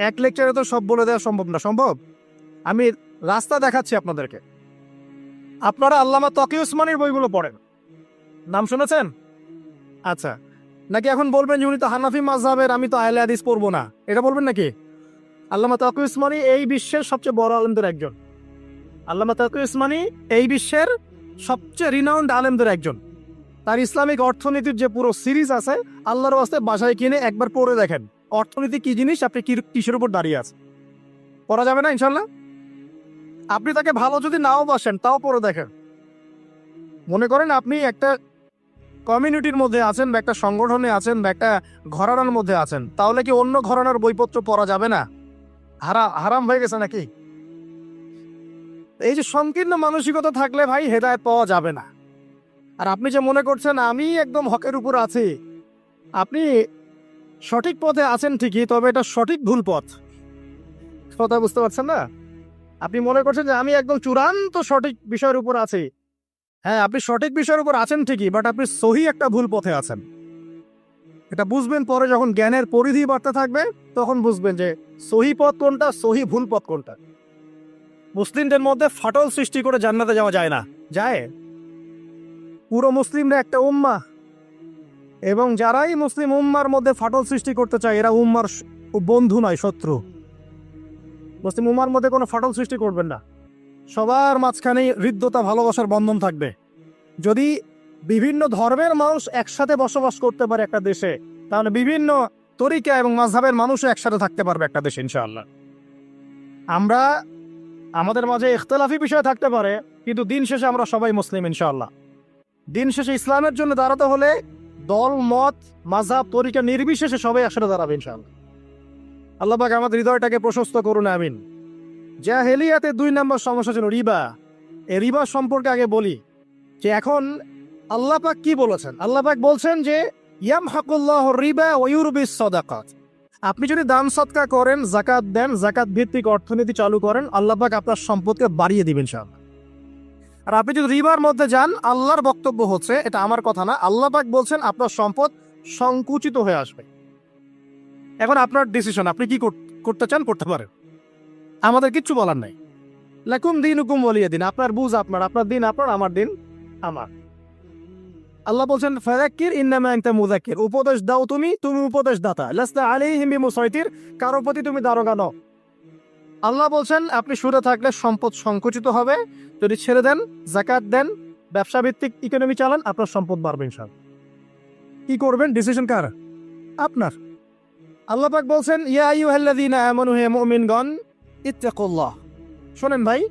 Speaker 1: এক লেকচারে তো সব বলে দেওয়া সম্ভব না। সম্ভব? আমি রাস্তা দেখাচ্ছি আপনাদেরকে। আপনারা আল্লামা তকি উসমানীর বইগুলো পড়েন, নাম শুনেছেন? আচ্ছা, নাকি এখন বলবেন যে উনি তো হানাফি মাযহাবের, আমি তো আহলে হাদিস পড়বো না, এটা বলবেন নাকি? আল্লামা তকি উসমানী এই বিশ্বের সবচেয়ে বড় আলেমদের একজন। আল্লামা তকি উসমানী এই বিশ্বের সবচেয়ে রিনাউন্ড আলেমদের একজন। তার ইসলামিক অর্থনীতির যে পুরো সিরিজ আছে, আল্লাহর ওয়াস্তে বাসায় কিনে একবার পড়ে দেখেন অর্থনীতি কি জিনিস, আপনি কিসের উপর দাঁড়িয়ে আছে। পড়া যাবে না ইনশাল্লাহ? আপনি তাকে ভালো যদি নাও বাসেন তাও পড়ে দেখেন। মনে করেন আপনি একটা কমিউনিটির মধ্যে আছেন বা একটা সংগঠনে আছেন বা একটা ঘরানার মধ্যে আছেন, তাহলে কি অন্য ঘরানার বইপত্র পড়া যাবে না? হারাম হয়ে গেছে নাকি? এই যে সংকীর্ণ মানসিকতা থাকলে ভাই হেদায়েত পাওয়া যাবে না। আর আপনি যে মনে করছেন আমি একদম হকের উপর আছি, আপনি সঠিক পথে আছেন ঠিকই, তবে এটা সঠিক ভুল পথ। কথা বুঝতে পারছেন না? আপনি মনে করছেন যে আমি একদম চূড়ান্ত সঠিক বিষয়ের উপর আছি। হ্যাঁ, আপনি সঠিক বিষয়ের উপর আছেন ঠিকই, বাট আপনি সহি একটা ভুল পথে আছেন। এটা বুঝবেন পরে, যখন জ্ঞানের পরিধি বাড়তে থাকবে তখন বুঝবেন যে সহি পথ কোনটা, সহি ভুল পথ কোনটা। মুসলিমদের মধ্যে ফাটল সৃষ্টি করে জান্নাতে যাওয়া যায় না। যায়? পুরো মুসলিমরা একটা উম্মাহ, এবং যারাই মুসলিম উম্মার মধ্যে ফাটল সৃষ্টি করতে চায় এরা উম্মার বন্ধু নয়, শত্রু। মুসলিম উম্মার মধ্যে কোনো ফাটল সৃষ্টি করবেন না। সবার মাঝখানেই হৃদ্যতা, ভালোবাসার বন্ধন থাকবে। যদি বিভিন্ন ধর্মের মানুষ একসাথে বসবাস করতে পারে একটা দেশে, তাহলে বিভিন্ন তরিকা এবং মাযহাবের মানুষও একসাথে থাকতে পারবে একটা দেশে ইনশাআল্লাহ। আমরা আমাদের মাঝে ইখতিলাফি বিষয় থাকতে পারে, কিন্তু দিন শেষে আমরা সবাই মুসলিম ইনশাআল্লাহ। দিন শেষে ইসলামের জন্য দাঁড়াতে হলে দল, মত, মাযহাব, তরিকা নির্বিশেষে সবাই একসাথে দাঁড়াবে ইনশাআল্লাহ। আল্লাহ পাক আমাদের হৃদয়টাকে প্রশস্ত করুন, আমিন। জাহেলিয়াতে 2 নম্বর সমস্যা ছিল রিবা। এই রিবা সম্পর্কে আগে বলি যে এখন আল্লাহ পাক কি বলেছেন। আল্লাহ পাক বলছেন যে ইয়ামহাকুল্লাহু রিবা ওয়া ইউরবিস সাদাকাত। আপনি যদি দান সদকা করেন, যাকাত দেন, যাকাত ভিত্তিক অর্থনীতি চালু করেন, আল্লাহ পাক আপনার সম্পদকে বাড়িয়ে দিবেন ইনশাআল্লাহ। আর আপনি যদি রিবার মধ্যে যান, আল্লাহর বক্তব্য হচ্ছে, এটা আমার কথা না, আল্লাহ পাক বলছেন আপনার সম্পদ সংকুচিত হয়ে আসবে। এখন আপনার ডিসিশন, আপনি কি করতে চান করতে পারেন, আমাদের কিচ্ছু বলার নাই। লাকুম দীনুকুম ওয়ালিয়া দিন, আপনার বুঝ আপনার, আপনার দিন আপনার, আমার দিন আমার। আল্লাহ বলছেন ফাযাক্কির ইন্নামা আনতা মুযাক্কির, উপদেশ দাও তুমি, তুমি উপদেশ দাতা। লাস্তা আলাইহিম বিমুসাইতির, কারো প্রতি তুমি দারোগা নও। আল্লাহ বলছেন আপনি সুদে থাকলে সম্পদ সংকুচিত হবে, যদি ছেড়ে দেন, যাকাত দেন, ব্যবসা ভিত্তিক ইকোনমি চালান, আপনার সম্পদ বাড়বে ইনশাআল্লাহ। কি করবেন, ডিসিশন কার? আপনার। আল্লাহ পাক বলছেন ইয়া আইয়ুহাল্লাযীনা আমানু, হে মুমিনগণ, ইত্তাকুল্লাহ। শোনেন ভাই,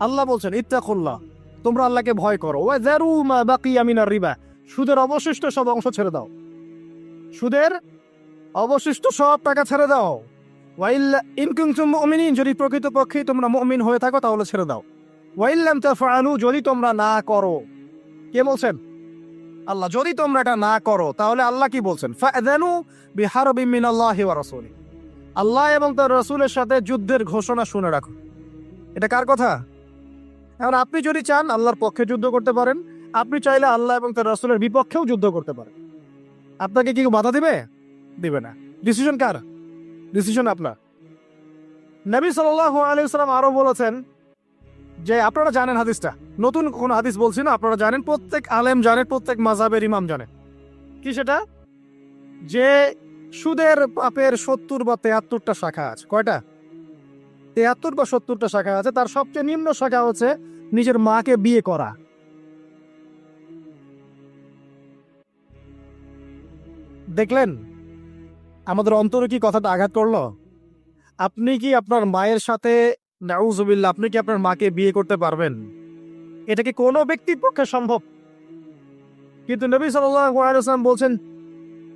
Speaker 1: আল্লাহ বলছেন ইত্তাকুল্লাহ, তোমরা আল্লাহকে ভয় করো। ওয়া যারু মা বাকিয়া মিনার রিবা, সুদের অবশিষ্ট সব অংশ ছেড়ে দাও। সুদের অবশিষ্ট সব টাকা ছেড়ে দাও। ওয়া ইল্লা ইন কুনতুম মুমিনিন, যদি প্রকৃতপক্ষে তোমরা মুমিন হয়ে থাকো তাহলে ছেড়ে দাও। ওয়া ইল্লাম তাফআলু, যদি তোমরা না করো। কে বলছেন? আল্লাহ। যদি তোমরা এটা না করো তাহলে আল্লাহ কি বলছেন? ফাআযানু বিহারবিন মিনাল্লাহি ওয়া রাসূলিহি, আল্লাহ এবং তার রাসূলের সাথে যুদ্ধের ঘোষণা শুনে রাখো। এটা কার কথা? এখন আপনি যদি চান আল্লাহর পক্ষে যুদ্ধ করতে পারেন, আপনি চাইলে আল্লাহ এবং তার রাসূলের বিপক্ষেও যুদ্ধ করতে পারেন। আপনাকে কি বাধা দিবে? দিবে না। ডিসিশন কার? ডিসিশন আপনার। নবী সাল্লাল্লাহু আলাইহি ওয়াসাল্লাম আরো বলেছেন যে, আপনারা জানেন হাদিসটা, নতুন কোন হাদিস বলছি না, আপনারা জানেন, প্রত্যেক আলেম জানেন, প্রত্যেক মাযহাবের ইমাম জানেন। কি সেটা? যে সুদের পাপের 70 বা 73টা শাখা আছে। কয়টা? 73 বা 70টা শাখা আছে। তার সবচেয়ে নিম্ন শাখা হচ্ছে নিজের মাকে বিয়ে করা। দেখলেন আমাদের অন্তরে কি কথাটা আঘাত করলো? আপনি কি আপনার মায়ের সাথে, নাউজুবিল্লাহ, আপনি কি আপনার মাকে বিয়ে করতে পারবেন? এটা কি কোনো ব্যক্তির পক্ষে সম্ভব? কিন্তু নবী সাল্লাল্লাহু আলাইহি ওয়াসাল্লাম বলছেন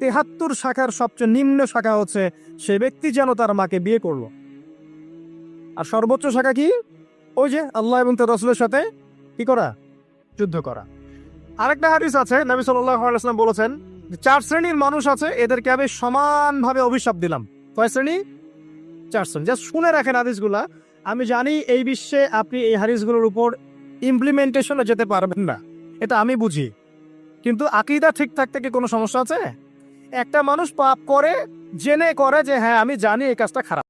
Speaker 1: 73 শাখার সবচেয়ে নিম্ন শাখা হচ্ছে সে ব্যক্তি যেন তার মাকে বিয়ে করলো। আর সর্বোচ্চ শাখা কি? ওই যে আল্লাহ এবং তার রাসূলের সাথে কি করা? যুদ্ধ করা। আরেকটা হাদিস আছে, নবী সাল্লাল্লাহু আলাইহি ওয়াসাল্লাম বলেছেন যে 4 শ্রেণীর মানুষ আছে, এদেরকে আমি সমানভাবে অভিশাপ দিলাম। কয় শ্রেণী? 4 শ্রেণী। জাস্ট শুনে রাখেন হাদিসগুলা। আমি জানি এই বিশ্বে আপনি এই হাদিসগুলোর উপর ইমপ্লিমেন্টেশনে যেতে পারবেন না, এটা আমি বুঝি, কিন্তু আকীদা ঠিক থাকতে কি কোনো সমস্যা আছে? একটা মানুষ পাপ করে, জেনে করে যে হ্যাঁ আমি জানি এই কাজটা খারাপ।